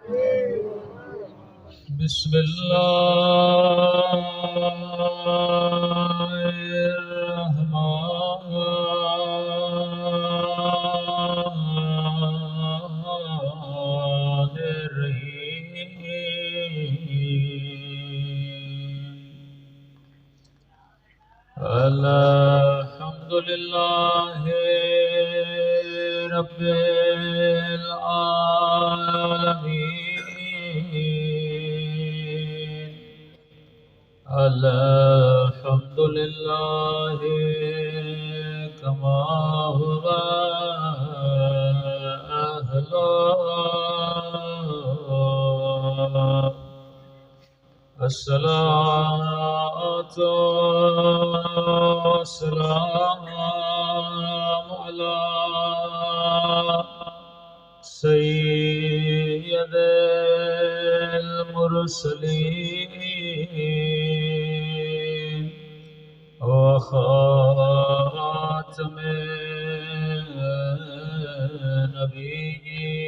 بسم الله الرحمن الرحيم الحمد لله رب العالمين الحمد لله كما هو أهله الصلاة والسلام على سيد المرسلين وخاتم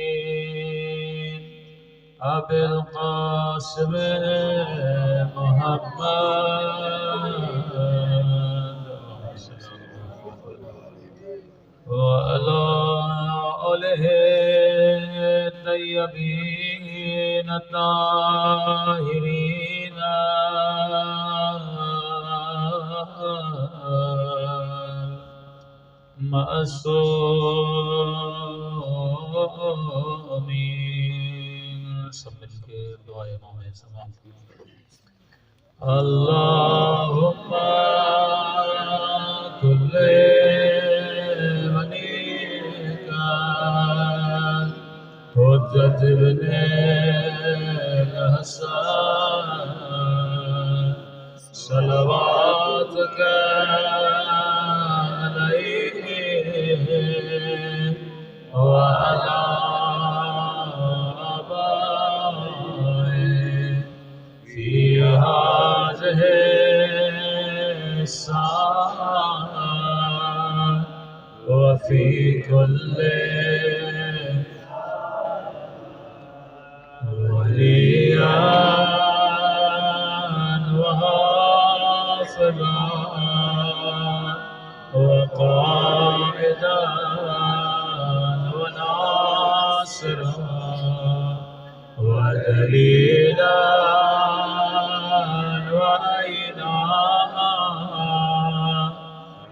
النبيين أبي القاسم محمد وعلى آله الطيبين الطاهرين معصومين. سب مل کے دعائیں مانگیں سماعت. اللهم كل وليك حجة ابن الحسن صلواتك عليه وعلى آبائه في هذه الساعة وفي كل وليا وحافظا وقائدا وناصرا ودليلا وعينا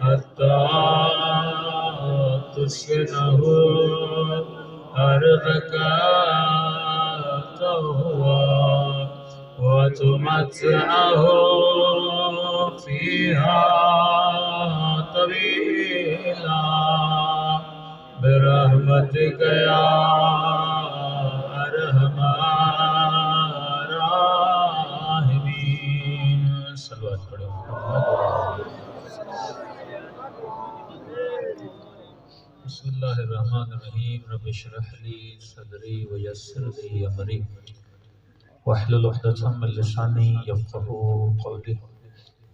حتى تسكنه أرضك طوعا وتمتعه فيها طويلا برحمتك يا أرحم الراحمين. صلوات پڑھو. بسم اللہ الرحمن الرحیم. رب اشرح لي صدری ويسر لي امری واحلل عقدۃ من لسانی یفقهوا قولی.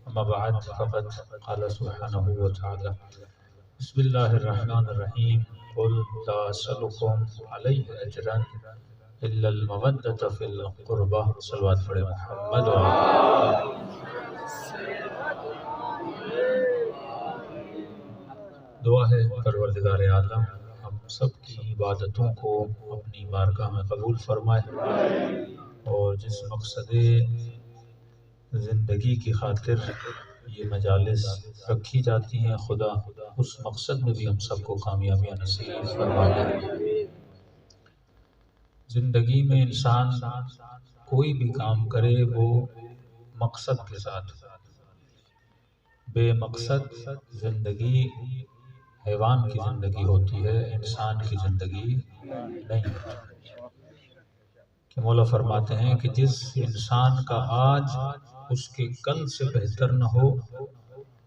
اما بعد فقد قال سبحانه وتعالى بسم الله الرحمن الرحیم. قل لا اسألكم علیہ اجرا الا المودۃ فی القربى. صلوات پڑھے محمد و دعا ہے پروردگار عالم ہم سب کی عبادتوں کو اپنی بارگاہ میں قبول فرمائے اور جس مقصد زندگی کی خاطر یہ مجالس رکھی جاتی ہیں خدا اس مقصد میں بھی ہم سب کو کامیابی نصیب فرمائے. زندگی میں انسان کوئی بھی کام کرے وہ مقصد کے ساتھ. بے مقصد زندگی حیوان کی زندگی ہوتی ہے، انسان کی زندگی نہیں ہوتی. کہ مولا فرماتے ہیں کہ جس انسان کا آج اس کے کل سے بہتر نہ ہو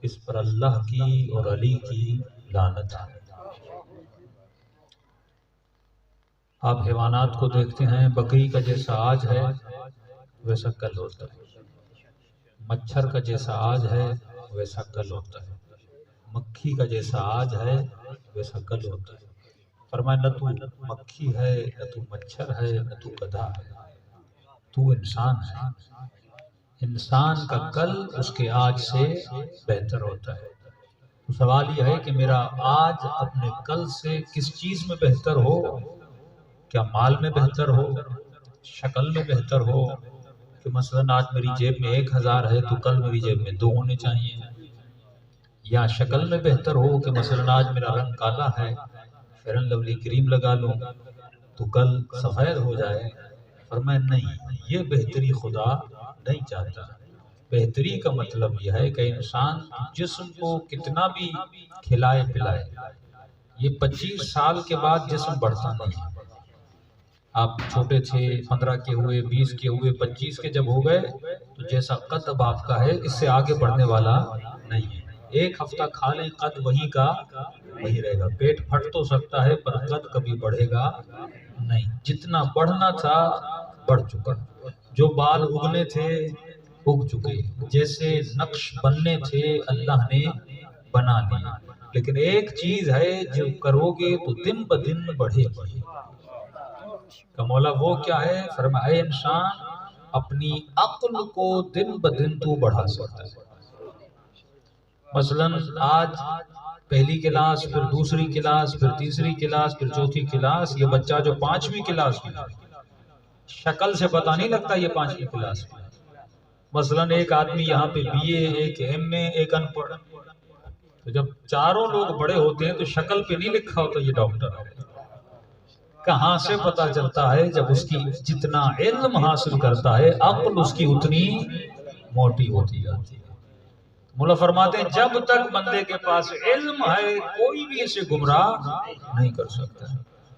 اس پر اللہ کی اور علی کی لعنت ہے. آپ حیوانات کو دیکھتے ہیں، بکری کا جیسا آج ہے ویسا کل ہوتا ہے، مچھر کا جیسا آج ہے ویسا کل ہوتا ہے، مکھی کا جیسا آج ہے ویسا کل ہوتا ہے. فرمایا نہ تو مکھی ہے، نہ تو مچھر ہے، نہ تو گدھا ہے، تو انسان ہے۔ انسان کا کل اس کے آج سے بہتر ہوتا ہے۔ تو سوال یہ ہے کہ میرا آج اپنے کل سے کس چیز میں بہتر ہو؟ کیا مال میں بہتر ہو، شکل میں بہتر ہو، کہ مثلاً آج میری جیب میں 1000 ہے تو کل میری جیب میں 2 ہونے چاہیے، یا شکل میں بہتر ہو کہ مثلاً آج میرا رنگ کالا ہے، فیئر اینڈ لولی کریم لگا لوں تو کل سفید ہو جائے۔ فرمایا نہیں، یہ بہتری خدا نہیں چاہتا۔ بہتری کا مطلب یہ ہے کہ انسان جسم کو کتنا بھی کھلائے پلائے، یہ 25 سال کے بعد جسم بڑھتا نہیں ہے۔ آپ چھوٹے تھے، 15 کے ہوئے، 20 کے ہوئے، 25 کے جب ہو گئے تو جیسا قد اب آپ کا ہے اس سے آگے بڑھنے والا نہیں ہے۔ ایک ہفتہ کھا لیں قد وہی کا وہی رہے گا، پیٹ پھٹ تو سکتا ہے پر قد کبھی بڑھے گا نہیں۔ جتنا بڑھنا تھا بڑھ چکا، جو بال اگنے تھے اگ چکے، جیسے نقش بننے تھے اللہ نے بنا لیا۔ لیکن ایک چیز ہے جو کرو گے تو دن بدن بڑھے گی۔ کہ مولا وہ کیا ہے؟ فرمایا اے انسان اپنی عقل کو دن بدن تو بڑھا سکتا ہے۔ مثلاً آج پہلی کلاس، پھر دوسری کلاس، پھر تیسری کلاس، پھر چوتھی کلاس، یہ بچہ جو 5ویں کلاس میں ہے شکل سے پتہ نہیں لگتا یہ 5ویں کلاس میں۔ مثلاً ایک آدمی یہاں پہ BA، ایک MA، ایک ان پڑھ، تو جب چاروں لوگ بڑے ہوتے ہیں تو شکل پہ نہیں لکھا ہوتا یہ ڈاکٹر ہے۔ کہاں سے پتا چلتا ہے؟ جب اس کی جتنا علم حاصل کرتا ہے عقل اس کی اتنی موٹی ہوتی جاتی ہے۔ مولا فرماتے ہیں جب تک بندے کے پاس علم ہے کوئی بھی اسے گمراہ نہیں کر سکتا۔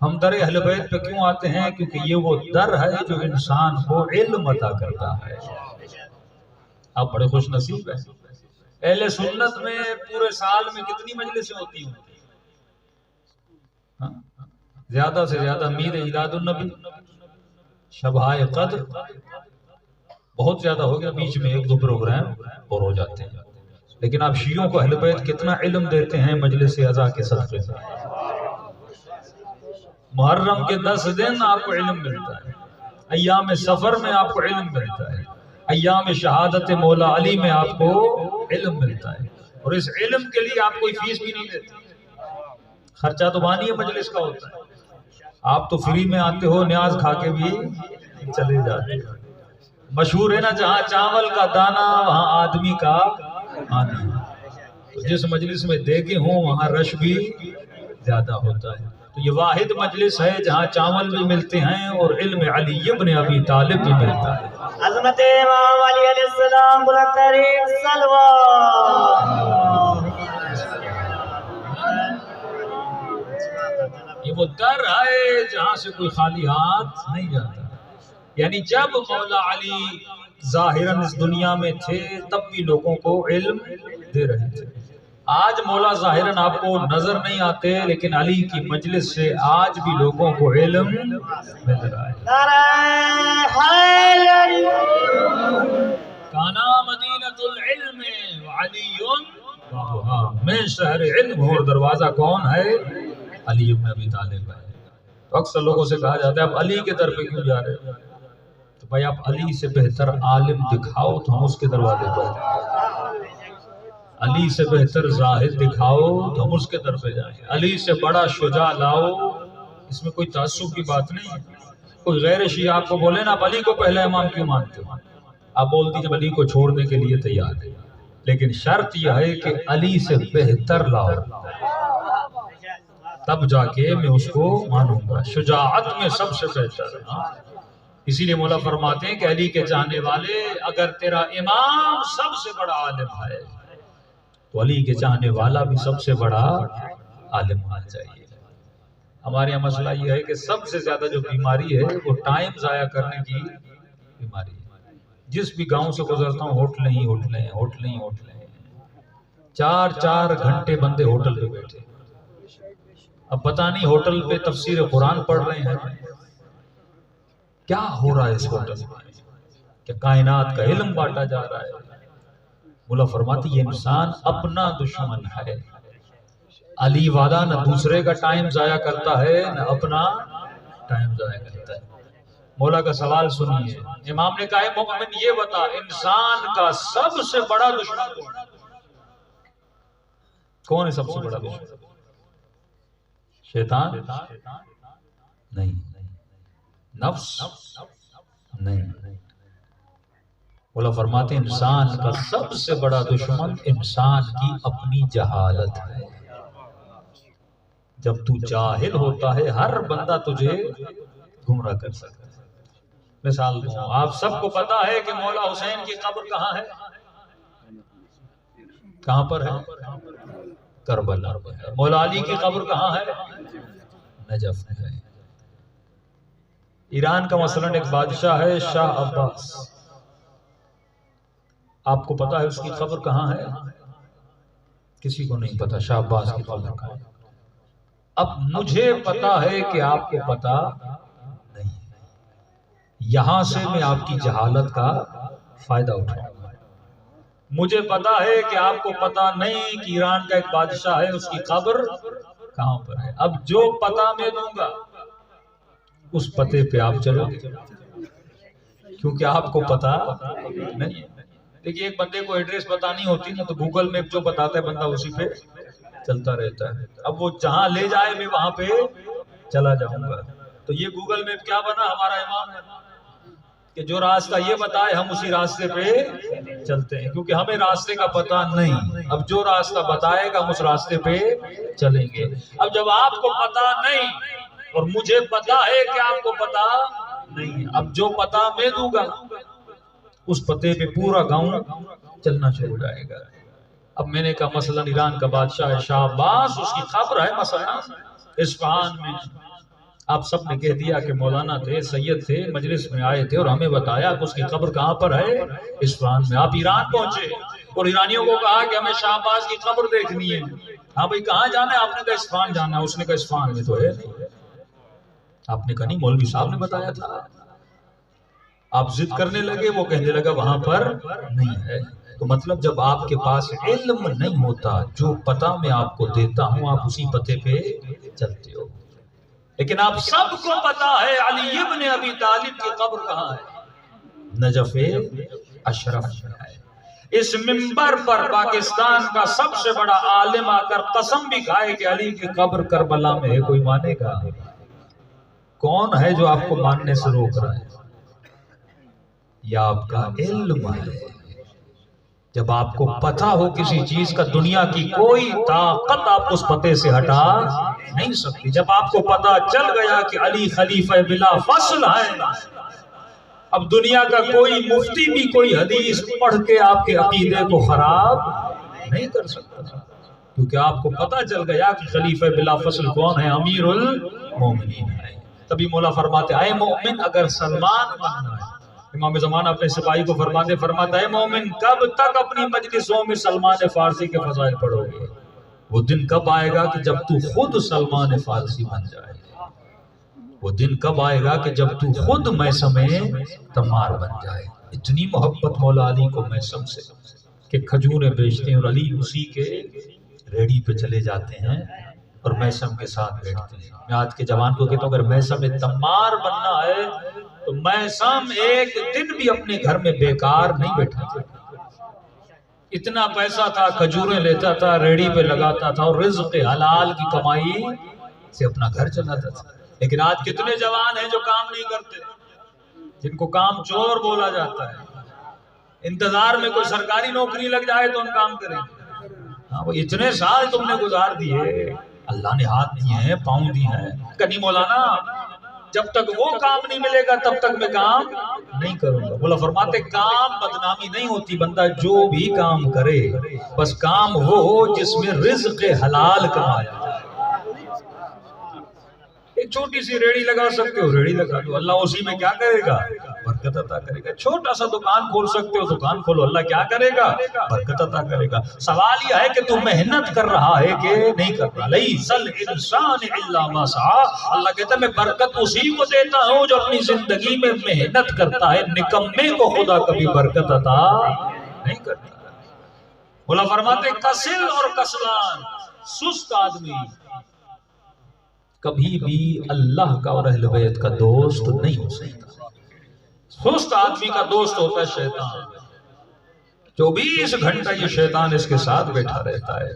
ہم در اہل بیت پہ کیوں آتے ہیں؟ کیونکہ یہ وہ در ہے جو انسان کو علم عطا کرتا ہے۔ آپ بڑے خوش نصیب ہیں۔ اہل سنت میں پورے سال میں کتنی مجلسیں ہوتی ہیں؟ زیادہ سے زیادہ میرد میلاد النبی، شبہائے قدر، بہت زیادہ ہو گیا، بیچ میں 1-2 پروگرام اور ہو جاتے ہیں۔ لیکن آپ شیعوں کو اہل بیت کتنا علم دیتے ہیں مجلس عزا کے صدقے سے۔ محرم کے 10 دن آپ کو علم ملتا ہے، ایام سفر میں آپ کو علم ملتا ہے، ایام شہادت مولا علی میں آپ کو علم ملتا ہے، اور اس علم کے لیے آپ کوئی فیس بھی نہیں دیتے۔ خرچہ تو بانی مجلس کا ہوتا ہے، آپ تو فری میں آتے ہو، نیاز کھا کے بھی چلے جاتے ہو۔ مشہور ہے نا جہاں چاول کا دانہ وہاں آدمی کا آنا، تو جس مجلس میں دیکھے ہوں وہاں رش بھی زیادہ ہوتا ہے۔ تو یہ واحد مجلس ہے جہاں چاول بھی ملتے ہیں اور علم علی ابن ابی طالب بھی ملتا ہے۔ عظمت امام علی علیہ السلام بلند ترین صلوات۔ یہ وہ در ہے جہاں سے کوئی خالی ہاتھ نہیں جاتا۔ یعنی جب مولا علی ظاہراً اس دنیا میں تھے تب بھی لوگوں کو علم دے رہے تھے۔ آج مولا ظاہراً آپ کو نظر نہیں آتے لیکن علی کی مجلس سے آج بھی لوگوں کو علم مل رہا ہے۔ نعرہ حیدر کانا مدینۃ العلم وعلی بابھا، میں شہر علم ہوں اور دروازہ کون ہے؟ علی ابن ابی طالب ہے۔ تو اکثر لوگوں سے کہا جاتا ہے آپ علی کے در پہ کیوں جا رہے ہیں؟ تو بھائی آپ علی سے بہتر عالم دکھاؤ تو ہم اس کے دروازے پر جائیں، علی سے بہتر زاہد دکھاؤ تو ہم اس کے در پہ جائیں، علی سے بڑا شجاع لاؤ، اس میں کوئی تعصب کی بات نہیں ہے۔ کوئی غیر شیعہ آپ کو بولے نا آپ علی کو پہلا امام کیوں مانتے ہو، آپ بول دیجئے علی کو چھوڑنے کے لیے تیار ہے، لیکن شرط یہ ہے کہ علی سے بہتر لاؤ، تب جا کے میں اس کو مانوں گا۔ شجاعت میں سب سے بہتر ہے۔ اسی لیے مولا فرماتے ہیں کہ علی کے چاہنے والے اگر تیرا امام سب سے بڑا عالم ہے تو علی کے چاہنے والا بھی سب سے بڑا عالم ہونا چاہیے۔ ہمارے یہاں مسئلہ یہ ہے کہ سب سے زیادہ جو بیماری ہے وہ ٹائم ضائع کرنے کی بیماری ہے۔ جس بھی گاؤں سے گزرتا ہوں ہوٹلیں ہی ہوٹلیں ہیں، ہوٹلیں ہی ہوٹلیں ہیں، 4-4 گھنٹے بندے ہوٹل پہ بیٹھے۔ اب پتہ نہیں ہوٹل پہ تفسیر قرآن پڑھ رہے ہیں، کیا ہو رہا ہے اس ہوٹل میں، کہ کائنات کا علم بانٹا جا رہا ہے۔ مولا فرماتی یہ انسان اپنا دشمن ہے۔ علی والا نہ دوسرے کا ٹائم ضائع کرتا ہے نہ اپنا ٹائم ضائع کرتا ہے۔ مولا کا سوال سنیے، امام نے کہا مومن یہ بتا انسان کا سب سے بڑا دشمن کون ہے؟ سب سے بڑا دشمن شیطان نہیں، نفس نہیں، مولا فرماتے ہیں انسان کا سب سے بڑا دشمن انسان کی اپنی جہالت ہے۔ جب تو جاہل ہوتا ہے ہر بندہ تجھے گمراہ کر سکتا ہے۔ مثال دوں، آپ سب کو پتا ہے کہ مولا حسین کی قبر کہاں ہے؟ کہاں پر ہے؟ کربلا پر ہے۔ مولا علی کی قبر کہاں ہے؟ نجف میں ہے۔ ایران کا مثلا ایک بادشاہ ہے شاہ عباس، آپ کو پتا ہے اس کی قبر کہاں ہے؟ کسی کو نہیں پتا شاہ عباس کی قبر کہاں ہے۔ اب مجھے پتا ہے کہ آپ کو پتا نہیں، یہاں سے میں آپ کی جہالت کا فائدہ اٹھاؤں گا۔ مجھے پتا ہے کہ آپ کو پتا نہیں کہ ایران کا ایک بادشاہ ہے اس کی قبر کہاں پر ہے۔ اب جو پتا میں دوں گا اس پتے پہ آپ چلو گے، کیونکہ آپ کو پتا نہیں۔ دیکھیے ایک بندے کو ایڈریس پتا نہیں ہوتی نا تو گوگل میپ جو بتاتا ہے بندہ اسی پہ چلتا رہتا ہے۔ اب وہ جہاں لے جائے میں وہاں پہ چلا جاؤں گا۔ تو یہ گوگل میپ کیا بنا؟ ہمارا امام ہے کہ جو راستہ یہ بتائے ہم اسی راستے پہ چلتے ہیں، کیونکہ ہمیں راستے کا پتہ نہیں۔ اب جو راستہ بتائے گا ہم اس راستے پہ چلیں گے۔ اب جب آپ کو پتہ نہیں اور مجھے پتا ہے کہ آپ کو پتہ نہیں، اب جو پتہ میں دوں گا اس پتے پہ پورا گاؤں چلنا شروع ہو جائے گا۔ اب میں نے کہا مثلا ایران کا بادشاہ ہے شاہ عباس، اس کی قبر ہے مثلا اصفہان میں۔ آپ سب نے کہہ دیا کہ مولانا تھے، سید تھے، مجلس میں آئے تھے اور ہمیں بتایا کہ اس کی قبر کہاں پر ہے؟ اصفہان میں۔ آپ ایران پہنچے اور ایرانیوں کو کہا کہ ہمیں شاہ عباس کی قبر دیکھنی ہے۔ ہاں بھائی کہاں جانا ہے؟ آپ نے کہا اصفہان جانا ہے۔ اس نے کہا اصفہان میں تو ہے نہیں۔ آپ نے کہا نہیں مولوی صاحب نے بتایا تھا۔ آپ ضد کرنے لگے، وہ کہنے لگا وہاں پر نہیں ہے۔ تو مطلب جب آپ کے پاس علم نہیں ہوتا، جو پتہ میں آپ کو دیتا ہوں آپ اسی پتے پہ چلتے ہو۔ لیکن آپ سب کو پتا ہے علی ابن ابی طالب کی قبر کہاں ہے؟ نجف اشرف میں ہے۔ اس منبر پر پاکستان کا سب سے بڑا عالم آ کر قسم بھی کھائے کہ علی کی قبر کربلا میں ہے، کوئی مانے گا؟ کون ہے جو آپ کو ماننے سے روک رہا ہے؟ یا آپ کا علم ہے۔ جب آپ کو پتا ہو کسی چیز کا دنیا کی کوئی طاقت آپ اس پتے سے ہٹا نہیں سکتی۔ جب آپ کو پتا چل گیا کہ علی خلیفہ بلا فصل ہے، اب دنیا کا کوئی مفتی بھی کوئی حدیث پڑھ کے آپ کے عقیدے کو خراب نہیں کر سکتا، کیونکہ آپ کو پتا چل گیا کہ خلیفہ بلا فصل کون ہے؟ امیر المومنین ہے۔ تبھی مولا فرماتے اے مومن اگر سلمان بننا ہے، امام زمان اپنے سپاہی کو فرماتا ہے مومن کب تک اپنی مجلسوں میں سلمان فارسی کے فضائل پڑھو گے؟ وہ دن کب آئے گا کہ جب تو خود سلمان فارسی بن جائے؟ وہ دن کب آئے گا کہ جب تو خود میثم تمار بن جائے؟ اتنی محبت مولا علی کو میثم سے کہ کھجوریں بیچتے ہیں اور علی اسی کے ریڑی پہ چلے جاتے ہیں اور میثم کے ساتھ بیٹھتے ہیں۔ میں آج کے جوان کو کہتا ہوں اگر میثم تمار بننا ہے تو میثم ایک دن بھی اپنے گھر میں بیکار نہیں بیٹھا تھا۔ اتنا پیسہ تھا، کھجوریں لیتا تھا، ریڑی پہ لگاتا تھا اور رزق حلال کی کمائی سے اپنا گھر چلاتا تھا۔ لیکن آج کتنے جوان ہیں جو کام نہیں کرتے، جن کو کام چور بولا جاتا ہے، انتظار میں کوئی سرکاری نوکری لگ جائے تو ہم کام کریں گے۔ ہاں وہ اتنے سال تم نے گزار دیے، اللہ نے ہاتھ دیے ہیں، پاؤں دیے ہیں، کنی مولانا جب تک وہ کام نہیں ملے گا تب تک میں کام نہیں کروں گا۔ مولا فرماتے کام بدنامی نہیں ہوتی، بندہ جو بھی کام کرے بس کام وہ ہو جس میں رزق حلال کمایا جائے۔ ایک چھوٹی سی ریڑی لگا سکتے ہو، ریڑی لگا دو، اللہ اسی میں کیا کرے گا؟ برکت عطا کرے گا۔ چھوٹا سا دکان کھول سکتے ہو، دکان کھولو، اللہ کیا کرے گا؟ برکت عطا کرے گا۔ سوال یہ ہے کہ تم محنت کر رہا ہے کہ نہیں کر رہا؟ لیس الانسان الا ما سعى، اللہ کہتا ہے میں برکت اسی کو دیتا ہوں جو اپنی زندگی میں محنت کرتا ہے، نکمے کو خدا کبھی برکت عطا نہیں کرتا۔ مولا فرماتے کسل اور کسلان، سست آدمی کبھی بھی اللہ کا اور اہل بیت کا دوست نہیں ہو سکتا. سست آدمی کا دوست ہوتا ہے شیطان. 24 گھنٹہ یہ شیطان اس کے ساتھ بیٹھا رہتا ہے.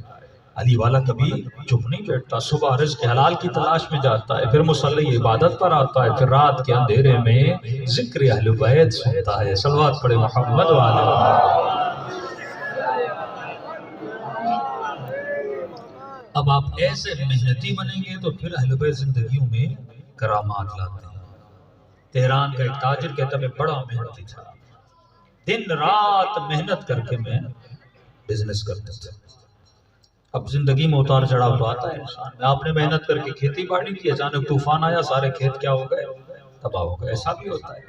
علی والا کبھی چپ نہیں بیٹھتا. صبح رزق حلال کی تلاش میں جاتا ہے، پھر مصلی عبادت پر آتا ہے، پھر رات کے اندھیرے میں ذکر اہل بیت سنتا ہے. صلوات پڑھے محمد والے. اب آپ ایسے محنتی بنیں گے تو پھر اہل بیت زندگیوں میں کرامات لاتے ہیں. تہران کا ایک تاجر کہتا میں بڑا محنتی تھا، دن رات محنت کر کے میں بزنس کرتا تھا. اب زندگی میں اتار چڑھاؤ تو آتا ہے انسان میں. آپ نے محنت کر کے کھیتی باڑی کی، اچانک طوفان آیا، سارے کھیت کیا ہو گئے؟ تباہ ہو گئے. ایسا بھی ہوتا ہے.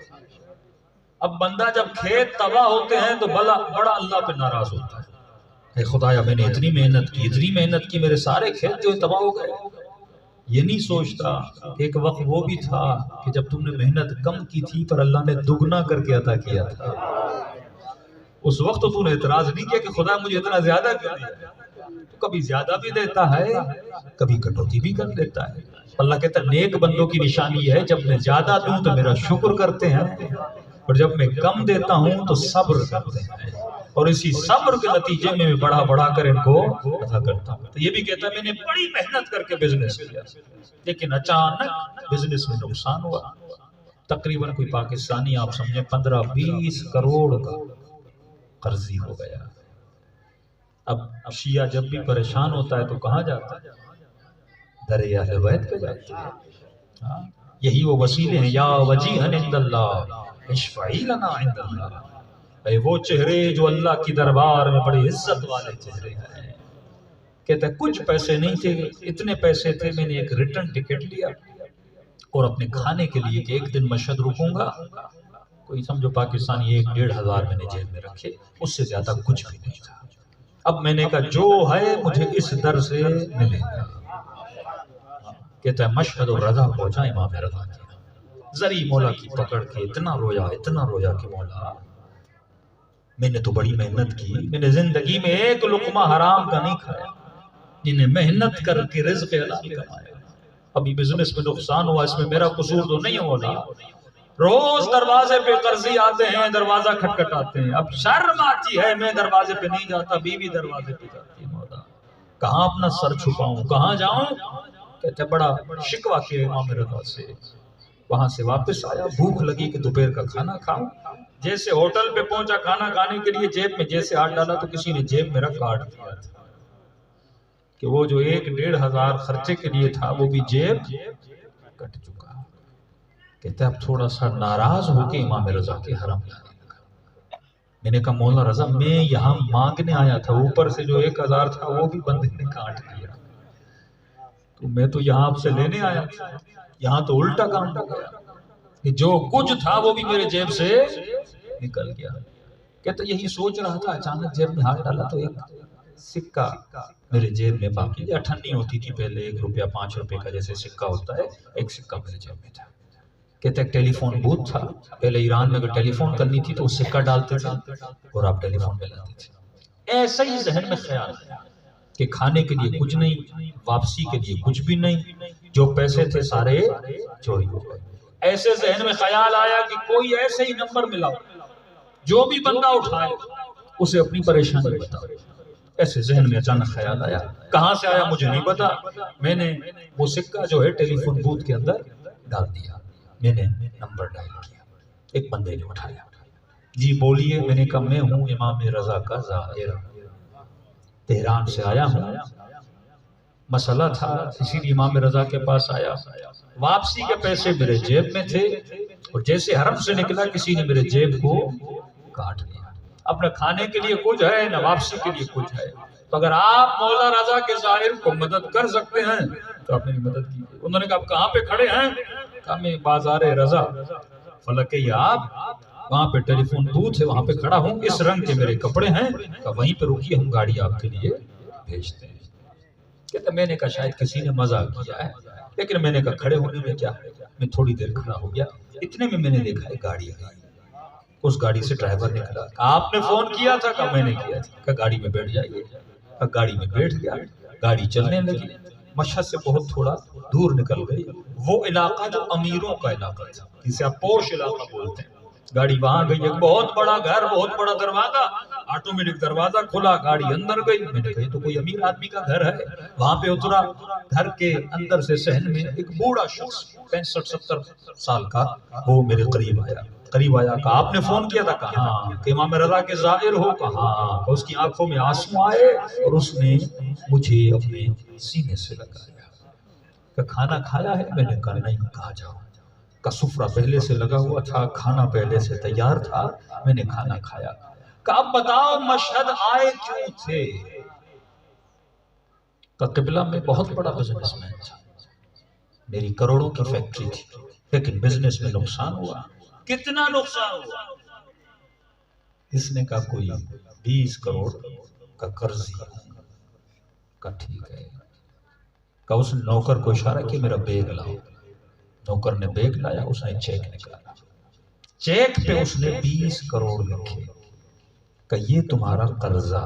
اب بندہ جب کھیت تباہ ہوتے ہیں تو بڑا اللہ پہ ناراض ہوتا ہے. اے خدایا میں نے اتنی محنت کی میرے سارے کھیت جو تباہ ہو گئے. یہ نہیں سوچتا کہ ایک وقت وہ بھی تھا کہ جب تم نے محنت کم کی تھی پر اللہ نے دگنا کر کے عطا کیا تھا. اس وقت تو نے اعتراض نہیں کیا کہ خدا مجھے اتنا زیادہ کیوں دیا. کبھی زیادہ بھی دیتا ہے، کبھی کٹوتی بھی کر دیتا ہے. اللہ کہتا ہے نیک بندوں کی نشانی ہے جب میں زیادہ دوں تو میرا شکر کرتے ہیں، اور جب میں کم دیتا ہوں تو صبر کرتے ہیں، اور اسی صبر کے نتیجے میں بڑھا بڑھا کر ان کو عطا کرتا ہوں. تو یہ بھی کہتا ہے میں نے بڑی محنت کر کے بزنس کیا، لیکن اچانک بزنس میں نقصان ہوا. تقریباً کوئی پاکستانی آپ سمجھیں 15-20 کروڑ کا قرضی ہو گیا. اب شیعہ جب بھی پریشان ہوتا ہے تو کہاں جاتا ہے؟ در اہل بیت پہ جاتا ہے. یہی وہ وسیلے ہیں. یا وجیہا عند اللہ اشفعی لنا عند اللہ. اے وہ چہرے جو اللہ کی دربار میں بڑی عزت والے چہرے ہیں. کہتا ہے کچھ پیسے نہیں تھے، اتنے پیسے تھے میں نے ایک ریٹرن ٹکٹ لیا اور اپنے کھانے کے لیے کہ ایک دن مشہد رکوں گا. کوئی سمجھو پاکستانی 1-1.5 ہزار میں نے جیب میں رکھے، اس سے زیادہ کچھ بھی نہیں تھا. اب میں نے کہا جو ہے مجھے اس در سے ملے گا. کہتا ہے مشہد و رضا پہنچا امام رضا کی. زری مولا کی پکڑ کے اتنا رویا کہ مولا میں نے تو بڑی محنت کی، میں نے زندگی میں ایک لقمہ حرام کا نہیں کھایا، جنہیں محنت کر کے رزق حلال کمایا. ابھی بزنس میں نقصان ہوا، اس میں میرا قصور تو نہیں ہونا. روز دروازے پہ قرضی آتے ہیں، دروازہ کھٹکھٹاتے ہیں. اب شرم آتی ہے، میں دروازے پہ نہیں جاتا، بیوی دروازے پہ جاتی ہے. مولا کہاں اپنا سر چھپاؤں، کہاں جاؤں؟ کہتے بڑا شکوہ کیا امام رضا سے. وہاں سے واپس آیا، بھوک لگی کہ دوپہر کا کھانا کھاؤں. جیسے ہوٹل پہ پہنچا کھانا کھانے کے لیے، جیب میں جیسے ہاتھ ڈالا تو کسی نے جیب میں رکھ کاٹ دیا تھا کہ وہ جو 1-1.5 ہزار خرچے کے لیے تھا وہ بھی جیب کٹ چکا. کہتے اب تھوڑا سا ناراض ہو کے امام رضا کے حرم جانے لگا. میں نے کہا مولا رضا میں یہاں مانگنے آیا تھا، اوپر سے جو 1 ہزار تھا وہ بھی بندے نے کاٹ دیا، تو میں تو یہاں آپ سے لینے آیا تھا. یہاں تو الٹا کام ہو گیا کہ جو کچھ تھا وہ بھی میرے جیب سے نکل گیا. کہتا یہی سوچ رہا تھا، اچانک جیب میں ہاتھ ڈالا تو ایک سکہ میرے جیب میں باقی. 98 ہوتی تھی پہلے، 1 روپیہ 5 روپے کا جیسے سکہ ہوتا ہے، ایک سکہ میرے جیب میں تھا. کہتے ایک ٹیلی فون بوتھ تھا. پہلے ایران میں اگر ٹیلی فون کرنی تھی تو وہ سکہ ڈالتے تھے اور آپ ٹیلی فون میں لاتے تھے. ایسا ہی ذہن میں خیال ہے کہ کھانے کے لیے کچھ نہیں، واپسی کے لیے کچھ بھی نہیں، جو پیسے تھے سارے چوری ہو گئے. ایسے ذہن میں خیال آیا کہ کوئی ایسے ہی نمبر ملا، جو بھی بندہ اٹھائے اسے اپنی پریشانی بتاؤ. ایسے ذہن میں اچانک خیال آیا. کہاں سے آیا مجھے نہیں پتا. میں نے وہ سکہ جو ہے ٹیلی فون بوتھ کے اندر ڈال دیا. میں نے نمبر ڈائل کیا، ایک بندے نے اٹھایا. جی بولیے. میں نے کہا میں ہوں امام رضا کا زائر، تہران سے آیا ہوں، مسئلہ تھا اسی لیے امام رضا کے پاس آیا. واپسی کے پیسے میرے جیب میں تھے اور جیسے حرم سے نکلا کسی نے میرے جیب کو کاٹ لیا. اپنے کھانے کے لیے کچھ ہے نہ واپسی کے لیے کچھ ہے. تو اگر آپ مولا رضا کے ظاہر کو مدد کر سکتے ہیں تو آپ نے مدد کی. انہوں نے کہا آپ کہاں پہ کھڑے ہیں؟ کہا میں بازار رضا فلک یاب، وہاں پہ ٹیلی فون بوتھ ہے وہاں پہ کھڑا ہوں، اس رنگ کے میرے کپڑے ہیں. کہا وہیں پہ رکیے، ہم گاڑی آپ کے لیے بھیجتے ہیں. کہتا میں نے کہا شاید کسی نے مزاق کیا ہے، لیکن میں نے کہا کھڑے ہونے میں کیا ہے. میں تھوڑی دیر کھڑا ہو گیا. اتنے میں نے دیکھا ہے گاڑی آئی. اس گاڑی سے ڈرائیور نکلا. کہا آپ نے فون کیا تھا؟ کہا میں نے کیا تھا. کہا گاڑی میں بیٹھ جائیے. کہا گاڑی میں بیٹھ گیا. گاڑی چلنے لگی، مشہد سے بہت تھوڑا دور نکل گئی، وہ علاقہ جو امیروں کا علاقہ تھا، جسے آپ پوش علاقہ بولتے ہیں۔ گاڑی وہاں گئی، ایک بہت بڑا گھر، بہت بڑا دروازہ، آٹومیٹک دروازہ کھلا، گاڑی اندر گئی۔ میں نے کہا یہ تو کوئی امیر آدمی کا گھر ہے۔ وہاں پہ اترا، گھر کے اندر سے صحن میں ایک بوڑھا شخص 65-70 سال کا وہ میرے قریب آیا۔ کہا آپ نے فون کیا تھا؟ کہا ہاں۔ کہ امام رضا کے زائر ہو؟ کہا ہاں۔ کہ اس کی آنکھوں میں آنسو آئے اور اس نے مجھے اپنے سینے سے لگایا۔ کہ کھانا کھایا ہے؟ میں نے کہا نہیں۔ کہا جاؤ۔ کا سفرہ پہلے سے لگا ہوا تھا، کھانا پہلے سے تیار تھا، میں نے کھانا کھایا۔ کہ اب بتاؤ مشہد آئے کیوں تھے؟ کہ قبلہ میں بہت بڑا بزنس مین تھا، میری کروڑوں کی فیکٹری تھی، لیکن بزنس میں نقصان ہوا۔ کتنا نقصان ہوا؟ اس نے کہا کوئی 20 کروڑ کا قرض ہی۔ کہا ٹھیک ہے۔ کہ اس نے نوکر کو اشارہ کیا میرا بیگ لاؤ۔ نوکر نے بیگ لایا، اس نے چیک نکالا، چیک پہ اس نے 20 کروڑ لکھے۔ کہ یہ تمہارا قرضہ۔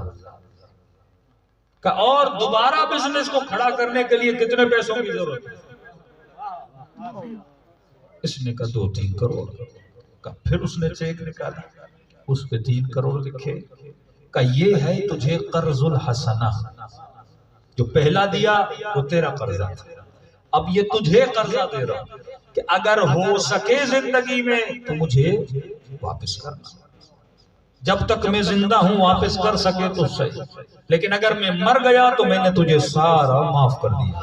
کہ اور دوبارہ بزنس کو کھڑا کرنے کے لیے کتنے پیسوں کی ضرورت ہے؟ اس نے کہا 2-3 کروڑ۔ کہ پھر اس نے چیک نکالا، اس پہ 3 کروڑ لکھے۔ کہ یہ ہے تجھے قرض الحسنہ، جو پہلا دیا وہ تیرا قرضہ تھا، اب یہ تجھے قرضہ دے رہا ہوں کہ اگر ہو سکے زندگی میں تو مجھے واپس کرنا، جب تک میں زندہ ہوں واپس کر سکے تو صحیح، لیکن اگر میں مر گیا تو میں نے تجھے سارا معاف کر دیا۔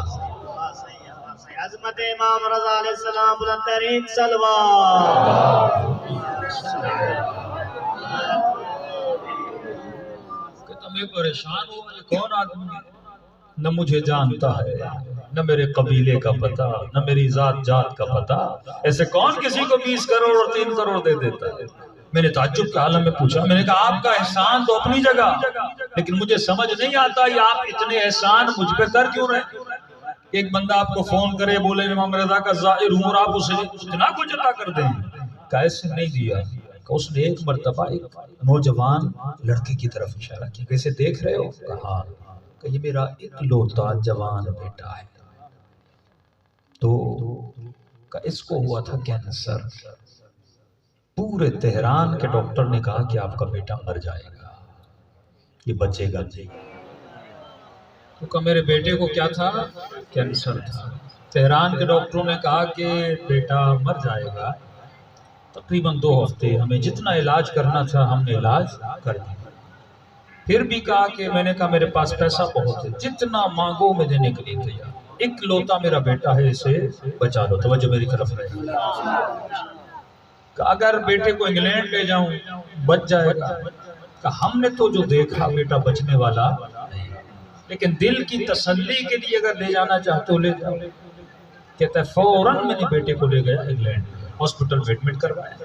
عظمت امام رضا علیہ السلام بلند ترین صلوات۔ کہتا میں پریشان ہوا، یہ کون آدمی ہے؟ نہ مجھے جانتا ہے، نہ میرے قبیلے کا پتہ، نہ میری ذات جات کا پتہ، ایسے کون کسی کو 20 کروڑ اور 3 کروڑ دے دیتا ہے؟ میں نے تعجب کے عالم میں پوچھا، میں نے کہا آپ کا احسان تو اپنی جگہ، لیکن مجھے سمجھ نہیں آتا یہ آپ اتنے احسان مجھ پہ کر کیوں رہے؟ ایک بندہ آپ کو فون کرے بولے امام رضا کا زائر ہوں اور آپ اسے اتنا کچھ عطا کر دیں؟ کیسے نہیں دیا؟ کہ اس نے ایک مرتبہ ایک نوجوان لڑکی کی طرف اشارہ کیا، کیسے دیکھ رہے ہو؟ کہا کہ یہ میرا اکلوتا جوان بیٹا ہے، تو کہ اس کو ہوا تھا کینسر، پورے تہران کے ڈاکٹر نے کہا کہ آپ کا بیٹا مر جائے گا، یہ بچے گا نہیں۔ تو کہ میرے بیٹے کو کیا تھا؟ کینسر تھا۔ تہران کے ڈاکٹروں نے کہا کہ بیٹا مر جائے گا، تقریباً 2 ہفتے ہمیں جتنا علاج کرنا تھا ہم نے علاج کر دیا۔ پھر بھی کہا کہ میں نے کہا میرے پاس پیسہ بہت ہے، جتنا مانگو میں دینے کے لیے تیار، اکلوتا میرا بیٹا ہے، اسے بچا لو، توجہ میری طرف رہے۔ کہ اگر بیٹے کو انگلینڈ لے جاؤں بچ جائے گا؟ کہ ہم نے تو جو دیکھا بیٹا بچنے والا نہیں، لیکن دل کی تسلی کے لیے اگر لے جانا چاہتے ہو لے جاؤ۔ کہتا ہے فوراً میں نے بیٹے کو لے گیا انگلینڈ، ہاسپٹل میں ایڈمٹ کروایا،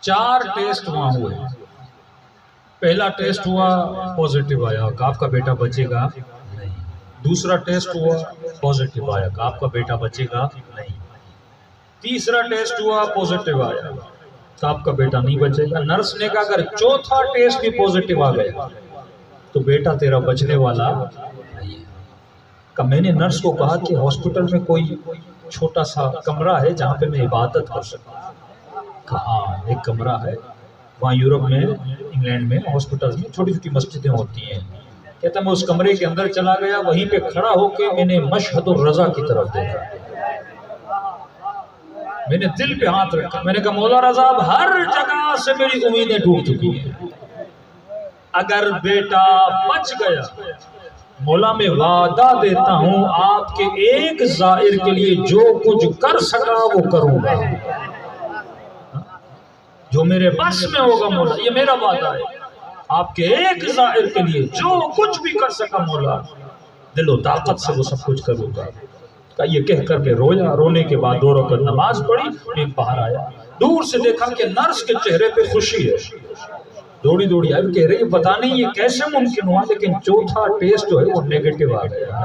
4 ٹیسٹ وہاں ہوئے۔ پہلا ٹیسٹ ہوا پوزیٹیو آیا کہ آپ کا بیٹا بچے گا نہیں، دوسرا ٹیسٹ ہوا پوزیٹیو آیا کہ آپ کا بیٹا بچے گا نہیں، تیسرا ٹیسٹ ہوا پوزیٹیو آیا کہ آپ کا بیٹا نہیں بچے گا۔ نرس نے کہا اگر چوتھا ٹیسٹ بھی پوزیٹیو آ گیا تو بیٹا تیرا بچنے والا نہیں ہے۔ کہ میں نے نرس کو کہا کہ ہاسپٹل میں کوئی چھوٹا سا کمرہ ہے جہاں پہ میں عبادت کر سکتا؟ کہا ہاں ایک کمرہ ہے، وہاں یورپ میں انگلینڈ میں ہاسپٹل میں چھوٹی چھوٹی مسجدیں ہوتی ہیں۔ کہتا میں اس کمرے کے اندر چلا گیا، وہیں پہ کھڑا ہو کے میں نے مشہد الرضا کی طرف دیکھا، میں نے دل پہ ہاتھ رکھا، میں نے کہا مولا رضا اب ہر جگہ سے میری امیدیں ٹوٹ چکی ہیں، اگر بیٹا بچ گیا مولا میں وعدہ دیتا ہوں آپ کے ایک زائر کے لیے جو کچھ کر سکا وہ کروں گا، جو میرے بس میں ہوگا مولا، یہ میرا وعدہ ہے، آپ کے ایک زائر کے لیے جو کچھ بھی کر سکا مولا دل و طاقت سے وہ سب کچھ کروں گا۔ کہ یہ کہہ کر کے رویا، رونے کے بعد 2 رکعت نماز پڑھی، میں باہر آیا، دور سے دیکھا کہ نرس کے چہرے پہ خوشی ہے، دوڑی دوڑی آئی، کہہ رہی پتہ نہیں یہ کیسے ممکن ہوا، لیکن چوتھا ٹیسٹ جو ہے وہ نیگیٹو آ گیا۔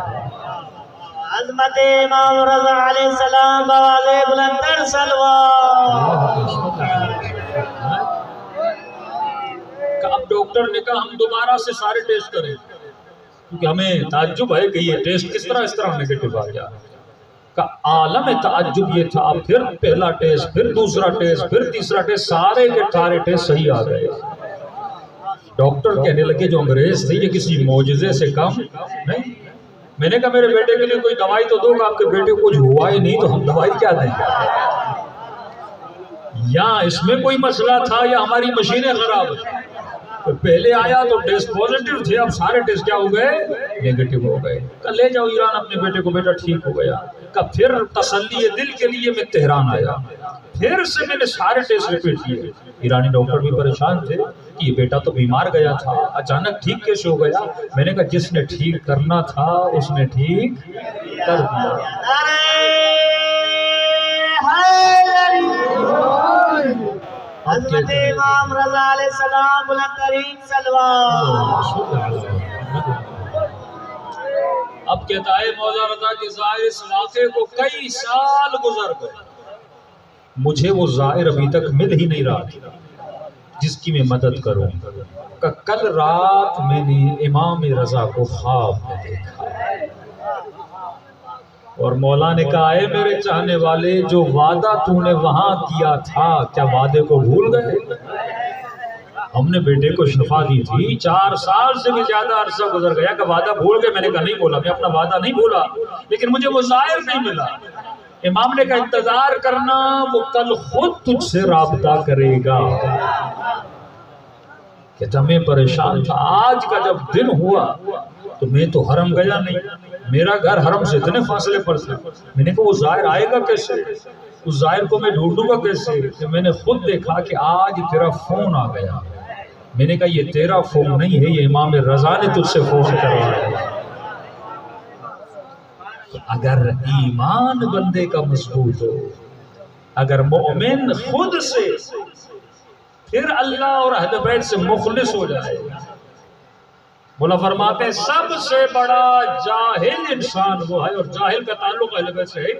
عظمت امام رضا علیہ السلام بآواز بلند تر صلوات۔ کہ اب ڈاکٹر نے کہا ہم دوبارہ سے سارے ٹیسٹ کریں، کیونکہ ہمیں تعجب ہے کہ یہ ٹیسٹ کس طرح نیگیٹو آ گیا. کا عالم تعجب یہ تھا. پھر پہلا ٹیسٹ، پھر دوسرا ٹیسٹ، پھر تیسرا ٹیسٹ، سارے کے سارے ٹیسٹ صحیح آ گئے. ڈاکٹر کہنے لگے جو انگریز تھے یہ کسی معجزے سے کم نہیں. میں نے کہا میرے بیٹے کے لیے کوئی دوائی تو دو گا، آپ کے بیٹے کو کچھ ہوا ہی نہیں تو ہم دوائی کیا دیں گے؟ یا اس میں کوئی مسئلہ تھا یا ہماری مشینیں خراب ہیں. تو پہلے آیا تو ٹیسٹ پوزیٹیو تھے، اب سارے ٹیسٹ کیا ہو گئے؟ نیگیٹو ہو گئے. کہ لے جاؤ ایران اپنے بیٹے کو، بیٹا ٹھیک ہو گیا. کہ پھر تسلی دل کے لیے میں تہران آیا، پھر سے میں نے سارے ٹیسٹ ریپیٹ کیے. ایرانی ڈاکٹر بھی پریشان تھے کہ یہ بیٹا تو بیمار گیا تھا، اچانک ٹھیک کیسے ہو گیا؟ میں نے کہا جس نے ٹھیک کرنا تھا اس نے ٹھیک کر دیا. حضرت امام رضا علیہ السلام بلند ترین صلوات. اب کہتا ہے مولا رضا کہ ظاہر اس واقعے کو کئی سال گزر گئے، مجھے وہ ظاہر ابھی تک مل ہی نہیں رہا تھا جس کی میں مدد کروں. کہ کل رات میں نے امام رضا کو خواب میں دیکھا اور مولا نے کہا اے میرے چاہنے والے، جو وعدہ تو نے وہاں کیا تھا کیا وعدے کو بھول گئے؟ ہم نے بیٹے کو شفا دی تھی، 4 سال سے بھی زیادہ عرصہ گزر گیا، کہ وعدہ بھول گئے؟ میں نے کہا نہیں بولا، میں اپنا وعدہ نہیں بولا، لیکن مجھے وہ ظاہر نہیں ملا. امام نے کہا انتظار کرنا، وہ کل خود تجھ سے رابطہ کرے گا. کہ تمہیں پریشان تھا. آج کا جب دن ہوا تو میں تو حرم گیا نہیں، میرا گھر حرم سے اتنے فاصلے پر تھا. میں نے کہا وہ ظاہر آئے گا کیسے؟ اس ظاہر کو میں ڈھونڈوں گا کیسے؟ کہ میں نے خود دیکھا کہ آج تیرا فون آ گیا. میں نے کہا یہ تیرا فون نہیں ہے، یہ امام رضا نے تجھ سے فون کروایا. اگر ایمان بندے کا مضبوط ہو، اگر مومن خود سے پھر اللہ اور اہل بیت سے مخلص ہو جائے. مولا فرماتے ہیں سب سے بڑا جاہل انسان وہ ہے، اور جاہل کا تعلق اہل بیت سے ہے.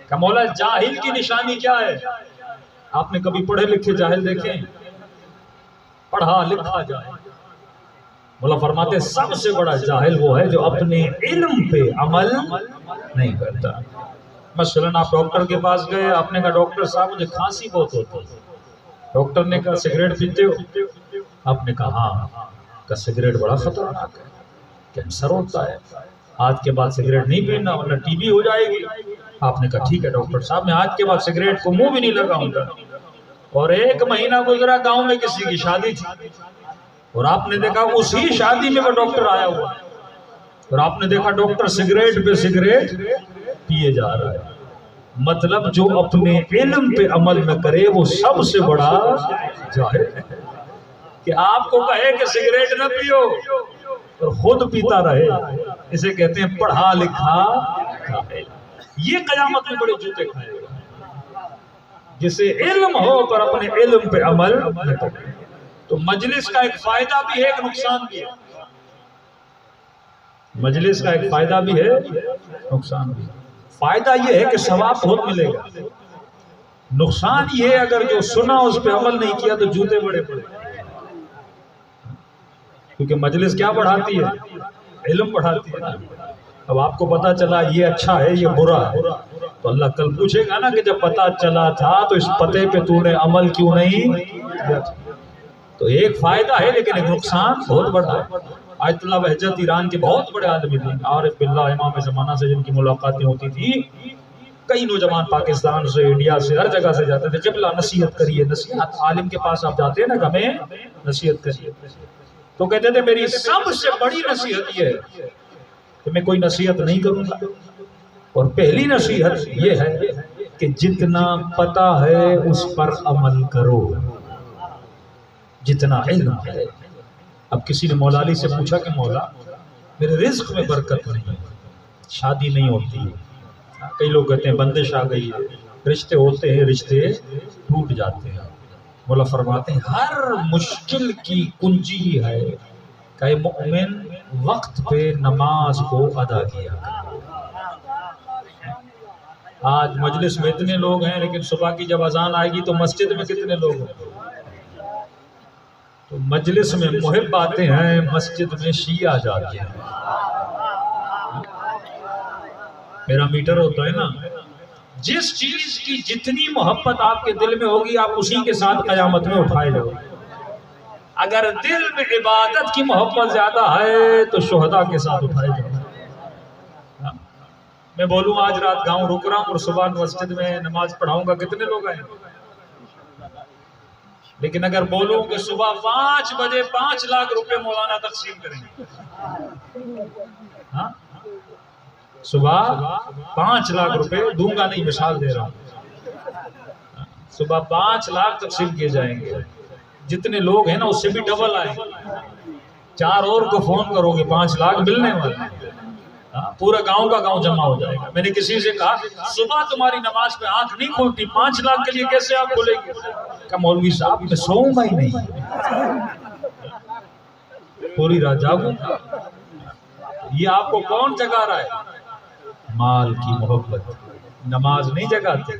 کہ مولا جاہل کی نشانی کیا ہے؟ آپ نے کبھی پڑھے لکھے جاہل دیکھیں؟ پڑھا لکھا جائے. مولا فرماتے ہیں سب سے بڑا جاہل وہ ہے جو اپنے علم پہ عمل نہیں کرتا. مثلاً آپ ڈاکٹر کے پاس گئے، آپ نے کہا ڈاکٹر صاحب مجھے کھانسی بہت ہوتی ہے. ڈاکٹر نے کہا سگریٹ پیتے ہو؟ آپ نے کہا ہاں. کہ سگریٹ بڑا خطرناک ہے، کینسر ہوتا ہے، آج کے بعد سگریٹ نہیں پینا ورنہ ٹی بی ہو جائے گی. آپ نے کہا ٹھیک ہے ڈاکٹر صاحب، میں آج کے بعد سگریٹ کو منہ بھی نہیں لگاؤں گا. اور 1 مہینہ گزرا، گاؤں میں کسی کی شادی تھی اور آپ نے دیکھا اسی شادی میں وہ ڈاکٹر آیا ہوا اور آپ نے دیکھا ڈاکٹر سگریٹ پہ سگریٹ پیے جا رہا ہے. مطلب جو اپنے علم پہ عمل نہ کرے وہ سب سے بڑا جاہل ہے. کہ آپ کو کہے کہ سگریٹ نہ پیو اور خود پیتا رہے، اسے کہتے ہیں پڑھا لکھا جاہل. یہ قیامت میں بڑے جوتے کھائے گا. جسے علم ہو پر اپنے علم پہ عمل نہ کرے. تو مجلس کا ایک فائدہ بھی ہے، ایک نقصان بھی ہے. مجلس کا ایک فائدہ بھی ہے، نقصان بھی ہے. فائدہ یہ ہے کہ ثواب بہت ملے گا. نقصان یہ ہے اگر جو سنا اس پہ عمل نہیں کیا تو جوتے بڑے پڑے. کیونکہ مجلس کیا بڑھاتی ہے؟ علم بڑھاتی ہے. اب آپ کو پتا چلا یہ اچھا ہے یہ برا ہے تو اللہ کل پوچھے گا نا کہ جب پتا چلا تھا تو اس پتے پہ تو نے عمل کیوں نہیں کیا تھا. تو ایک فائدہ ہے لیکن ایک نقصان بہت بڑا ہے. آیت اللہ بہجت ایران کے بہت بڑے عالم تھے، عارف باللہ امام زمانہ سے جن کی ملاقاتیں ہوتی تھی. کئی نوجوان پاکستان سے، انڈیا سے، ہر جگہ سے جاتے تھے. جب لا نصیحت کریے، نصیحت عالم کے پاس آپ جاتے ہیں نا کہ ہمیں نصیحت کریے، تو کہتے تھے میری سب سے بڑی نصیحت یہ ہے کہ میں کوئی نصیحت نہیں کروں گا. اور پہلی نصیحت یہ ہے کہ جتنا پتہ ہے اس پر عمل کرو، جتنا علم ہے. اب کسی نے مولا علی سے پوچھا کہ مولا میرے رزق میں برکت نہیں، شادی نہیں ہوتی. کئی لوگ کہتے ہیں بندش آ گئی ہے، رشتے ہوتے ہیں رشتے ٹوٹ جاتے ہیں. مولا فرماتے ہیں ہر مشکل کی کنجی ہے کہ مومن وقت پہ نماز کو ادا کیا. آج مجلس میں اتنے لوگ ہیں لیکن صبح کی جب اذان آئے گی تو مسجد میں کتنے لوگ ہیں؟ تو مجلس میں محب آتے ہیں، مسجد میں شیعہ جاتے ہیں. میرا میٹر ہوتا ہے نا، جس چیز کی جتنی محبت آپ کے دل میں ہوگی آپ اسی کے ساتھ قیامت میں اٹھائے جاؤ. اگر دل میں عبادت کی محبت زیادہ ہے تو شہداء کے ساتھ اٹھائے جاؤ. میں بولوں آج رات گاؤں رک رہا ہوں اور صبح مسجد میں نماز پڑھاؤں گا، کتنے لوگ آئیں گے؟ لیکن اگر بولوں کہ صبح 5 بجے 5 لاکھ روپے مولانا تقسیم کریں گے، ہاں صبح 5 لاکھ روپے دوں گا، نہیں مثال دے رہا ہوں، صبح 5 لاکھ تقسیم کیے جائیں گے. جتنے لوگ ہیں نا اس سے بھی ڈبل آئیں گے. 4 اور کو فون کرو گے 5 لاکھ ملنے والے ہیں. پورا گاؤں کا گاؤں جمع ہو جائے گا. میں نے کسی سے کہا صبح تمہاری نماز پہ آنکھ نہیں کھلتی، 5 لاکھ کے لیے کیسے آنکھ کھلے گی؟ کہ مولوی صاحب میں سوؤں گا ہی نہیں، پوری رات جاگوں گا. یہ آپ کو کون جگا رہا ہے؟ مال کی محبت. نماز نہیں جگاتے،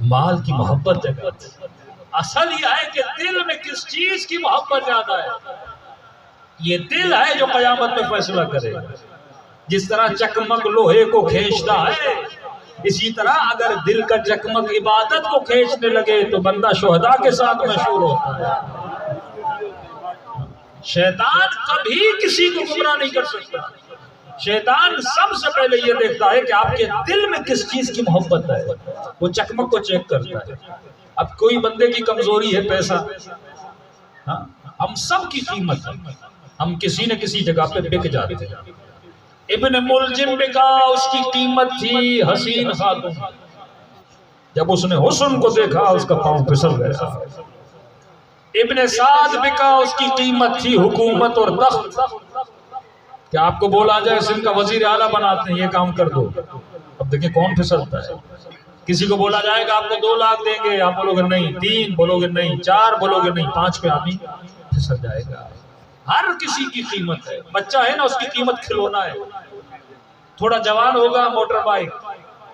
مال کی محبت جگاتے. اصل یہ ہے کہ دل میں کس چیز کی محبت زیادہ ہے. یہ دل ہے جو قیامت میں فیصلہ کرے. جس طرح چکمک لوہے کو کھینچتا ہے، اسی طرح اگر دل کا چکمک عبادت کو کھینچنے لگے تو بندہ شہداء کے ساتھ مشہور ہوتا ہے. شیطان کبھی کسی کو گمراہ نہیں کر سکتا. شیطان سب سے پہلے یہ دیکھتا ہے کہ آپ کے دل میں کس چیز کی محبت ہے، وہ چکمک کو چیک کرتا ہے. اب کوئی بندے کی کمزوری ہے پیسہ، ہم سب کی قیمت ہے، ہم کسی نہ کسی جگہ پہ بک جاتے ہیں. ابن ملجم بکا، اس کی قیمت تھی حسین خاتون. جب اس نے حسن کو دیکھا اس کا پاؤں پھسل گیا. ابن سعد بکا، اس کی قیمت تھی حکومت اور تخت. کہ آپ کو بولا جائے سندھ کا وزیر اعلیٰ بناتے ہیں، یہ کام کر دو. اب دیکھیں کون پھسلتا ہے. کسی کو بولا جائے گا آپ کو 2 لاکھ دیں گے، آپ بولو گے نہیں. 3 بولو گے نہیں. 4 بولو گے نہیں. 5 پہ آدمی پھسل جائے گا. ہر کسی کی قیمت ہے. بچہ ہے نا، اس کی قیمت کھلونا ہے. تھوڑا جوان ہوگا موٹر بائک،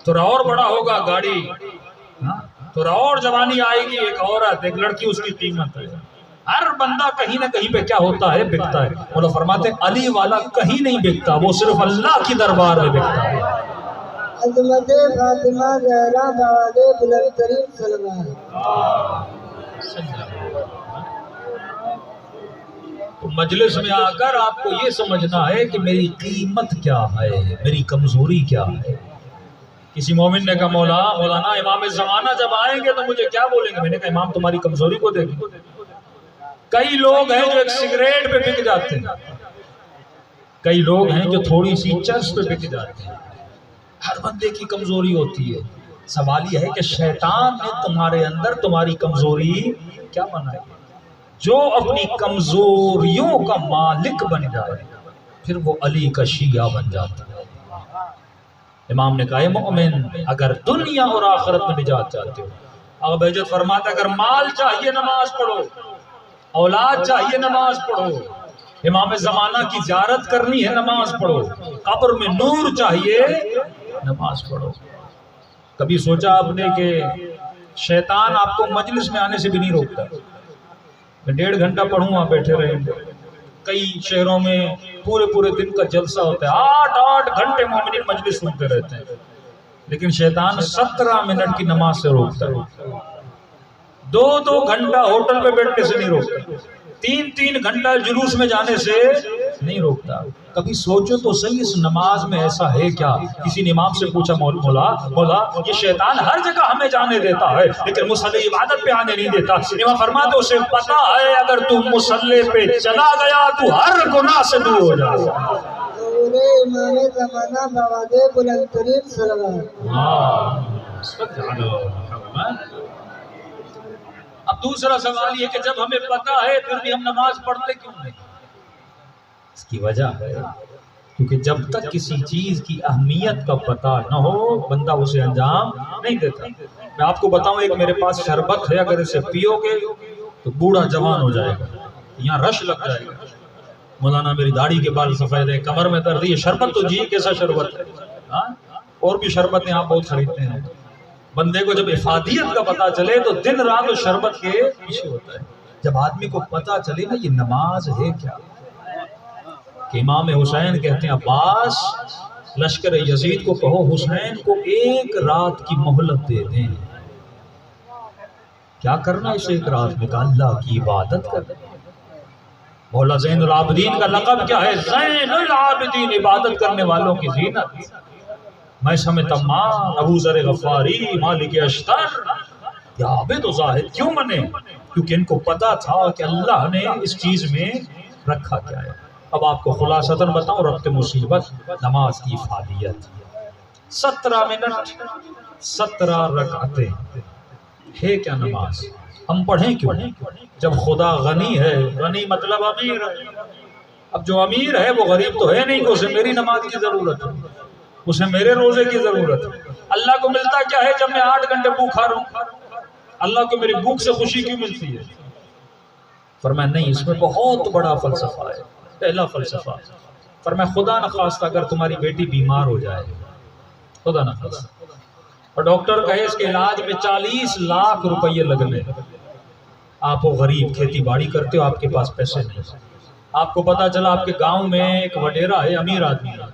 تھوڑا اور بڑا ہوگا گاڑی، تھوڑا اور جوانی آئے گی ایک عورت، ایک لڑکی، اس کی قیمت ہے. ہر بندہ کہیں نہ کہیں پہ کیا ہوتا ہے؟ بکتا ہے. مولا فرماتے ہیں علی والا کہیں نہیں بکتا، وہ صرف اللہ کی دربار میں بکتا ہے. عظمت فاطمہ زہرا بعد بلند ترین سلمان. تو مجلس میں آ کر آپ کو یہ سمجھنا ہے کہ میری قیمت کیا ہے، میری کمزوری کیا ہے. کسی مومن نے کہا مولانا امام زمانہ جب آئیں گے تو مجھے کیا بولیں گے؟ میں نے کہا امام تمہاری کمزوری کو دیکھیں. کئی لوگ ہیں جو ایک سگریٹ پہ بک جاتے ہیں، کئی لوگ ہیں جو تھوڑی سی چرس پہ بک جاتے ہیں. ہر بندے کی کمزوری ہوتی ہے. سوال یہ ہے کہ شیطان نے تمہارے اندر تمہاری کمزوری کیا بنائی؟ جو اپنی کمزوریوں کا مالک بن جائے پھر وہ علی کا شیعہ بن جاتا ہے. امام نے کہا مومن اگر دنیا اور آخرت میں نجات چاہتے ہو، اب بہجت فرماتا اگر مال چاہیے نماز پڑھو، اولاد چاہیے نماز پڑھو، امام زمانہ کی زیارت کرنی ہے نماز پڑھو، قبر میں نور چاہیے نماز پڑھو. کبھی سوچا آپ نے کہ شیطان آپ کو مجلس میں آنے سے بھی نہیں روکتا؟ میں 1.5 گھنٹہ پڑھوں وہاں بیٹھے رہیں گے. کئی شہروں میں پورے دن کا جلسہ ہوتا ہے، 8 گھنٹے مومنین مجلس سنتے رہتے ہیں، لیکن شیطان 17 منٹ کی نماز سے روکتا ہے. 2 گھنٹہ ہوٹل پہ بیٹھنے سے نہیں روکتا. 3 گھنٹہ جلوس میں جانے سے نہیں روکتا. کبھی سوچو تو صحیح اس نماز میں ایسا ہے کیا؟ کسی نے امام سے پوچھا مولا یہ شیطان ہر جگہ ہمیں جانے دیتا ہے لیکن مصلی عبادت پہ آنے نہیں دیتا. امام فرماتے اسے پتا ہے اگر تو مصلی پہ چلا گیا تو ہر گناہ سے دور ہو جائے گا. امام زمانہ بعد بلند ترین سلمان. اب دوسرا سوال یہ کہ جب ہمیں پتا ہے پھر بھی ہم نماز پڑھتے کیوں نہیں؟ اس کی وجہ ہے کیونکہ جب تک کسی چیز کی اہمیت کا پتہ نہ ہو بندہ اسے انجام نہیں دیتا. میں آپ کو بتاؤں ایک میرے پاس شربت ہے، اگر اسے پیو گے تو بوڑھا جوان ہو جائے گا، یہاں رش لگ جائے گا. مولانا میری داڑھی کے بال سفید ہے، کمر میں درد. یہ شربت تو جی کیسا شربت ہے. اور بھی شربتیں آپ بہت خریدتے ہیں. بندے کو جب افادیت کا پتہ چلے تو دن رات اس شربت کے پیچھے ہوتا ہے. جب آدمی کو پتا چلے نا یہ نماز ہے کیا، کہ امام حسین کہتے ہیں عباس لشکر یزید کو کہو حسین کو ایک رات کی مہلت دے دیں. کیا کرنا اس ایک رات میں؟ کہا اللہ کی عبادت کر. مولا زین العابدین کا لقب کیا ہے؟ زین العابدین، عبادت کرنے والوں کی زینت. میں سمت عمار، ابو ذر غفاری، مالک اشتر، یا عابد و زاہد کیوں بنے؟ کیونکہ ان کو پتا تھا کہ اللہ نے اس چیز میں رکھا کیا ہے. اب آپ کو خلاصتاً بتاؤں ربط مصیبت نماز کی افادیت. 17 منٹ 17 رکعتیں ہے کیا نماز؟ ہم پڑھیں کیوں؟ جب خدا غنی ہے، غنی مطلب امیر ہے. اب جو امیر ہے وہ غریب تو ہے نہیں کہ اسے میری نماز کی ضرورت ہے، اسے میرے روزے کی ضرورت ہے. اللہ کو ملتا کیا ہے جب میں 8 گھنٹے بھوکھا رہوں؟ اللہ کو میری بھوک سے خوشی کیوں ملتی ہے؟ فرمایا نہیں، اس میں بہت بڑا فلسفہ ہے. پہلا فلسفہ فرمایا خدا نخواستہ اگر تمہاری بیٹی بیمار ہو جائے، خدا نخواستہ، اور ڈاکٹر کہے اس کے علاج میں 40 لاکھ روپئے لگنے، آپ وہ غریب کھیتی باڑی کرتے ہو، آپ کے پاس پیسے نہیں، آپ کو پتا چلا آپ کے گاؤں میں ایک وڈیرا ہے، امیر آدمی ہے،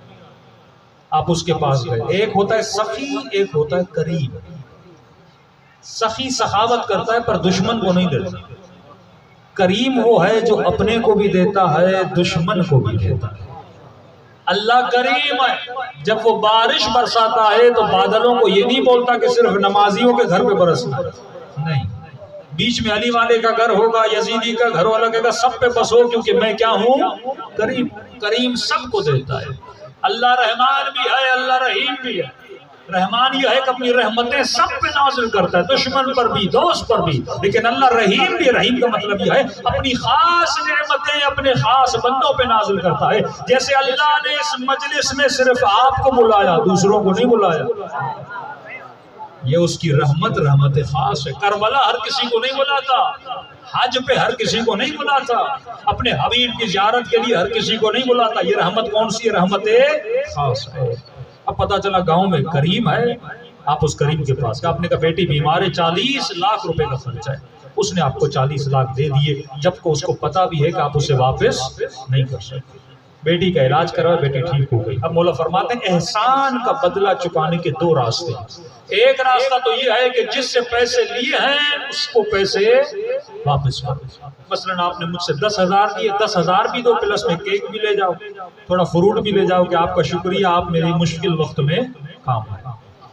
آپ اس کے پاس گئے. ایک ہوتا ہے سخی، ایک ہوتا ہے کریم. سخی سخاوت کرتا ہے پر دشمن کو نہیں دیتا. کریم وہ ہے جو اپنے کو بھی دیتا ہے، دشمن کو بھی دیتا ہے. اللہ کریم ہے. جب وہ بارش برساتا ہے تو بادلوں کو یہ نہیں بولتا کہ صرف نمازیوں کے گھر پہ برسنا، نہیں، بیچ میں علی والے کا گھر ہوگا، یزیدی کا گھر والا کہے گا سب پہ بسو کیونکہ میں کیا ہوں؟ کریم. کریم سب کو دیتا ہے. اللہ رحمان بھی ہے، اللہ رحیم بھی ہے. رحمان یہ ہے کہ اپنی رحمتیں سب پہ نازل کرتا ہے، دشمن پر بھی، دوست پر بھی. لیکن اللہ رحیم بھی، رحیم کا مطلب یہ ہے اپنی خاص نعمتیں اپنے خاص بندوں پہ نازل کرتا ہے. جیسے اللہ نے اس مجلس میں صرف آپ کو بلایا، دوسروں کو نہیں بلایا، یہ اس کی رحمت، رحمت خاص ہے. کربلا ہر کسی کو نہیں بلاتا، حج پہ ہر کسی کو نہیں بلاتا، اپنے حبیب کی زیارت کے لیے ہر کسی کو نہیں بلاتا. یہ رحمت کون سی ہے؟ رحمت خاص ہے. اب پتا چلا گاؤں میں کریم ہے، آپ اس کریم کے پاس کہ آپ نے کہا بیٹی بیمار ہے، 40 لاکھ روپے کا خرچہ ہے. اس نے آپ کو 40 لاکھ دے دیے، جب کو اس کو پتا بھی ہے کہ آپ اسے واپس نہیں کر سکتے. بیٹی کا علاج کروا، بیٹی ٹھیک ہو گئی. اب مولا فرماتے ہیں احسان کا بدلہ چکانے کے 2 راستے ہیں. ایک راستہ تو یہ ہے کہ جس سے پیسے لیے ہیں اس کو پیسے واپس کرو. مثلا آپ نے مجھ سے 10,000 دیے، 10,000 بھی دو، پلس میں کیک بھی لے جاؤ، تھوڑا فروٹ بھی لے جاؤ کہ آپ کا شکریہ، آپ میری مشکل وقت میں کام آئے.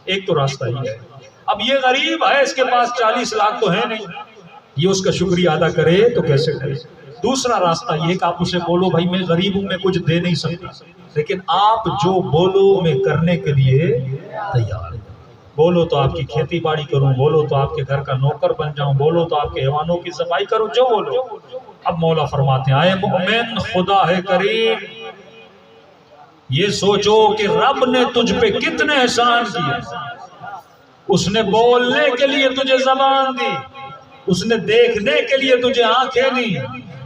ایک تو راستہ یہ ہے. اب یہ غریب ہے، اس کے پاس 40 لاکھ تو ہے نہیں، یہ اس کا شکریہ ادا کرے تو کیسے کرے؟ دوسرا راستہ یہ ہے کہ آپ اسے بولو بھائی میں غریب ہوں، میں کچھ دے نہیں سکتا، لیکن آپ جو بولو میں کرنے کے لیے تیار ہوں. بولو تو آپ کی کھیتی باڑی کروں، بولو تو آپ کے گھر کا نوکر بن جاؤں، بولو تو آپ کے حیوانوں کی صفائی کروں، جو بولو. اب مولا فرماتے ہیں اے مومن خدا ہے کریم، یہ سوچو کہ رب نے تجھ پہ کتنے احسان کیے. اس نے بولنے کے لیے تجھے زبان دی، اس نے دیکھنے کے لیے تجھے آنکھیں دی،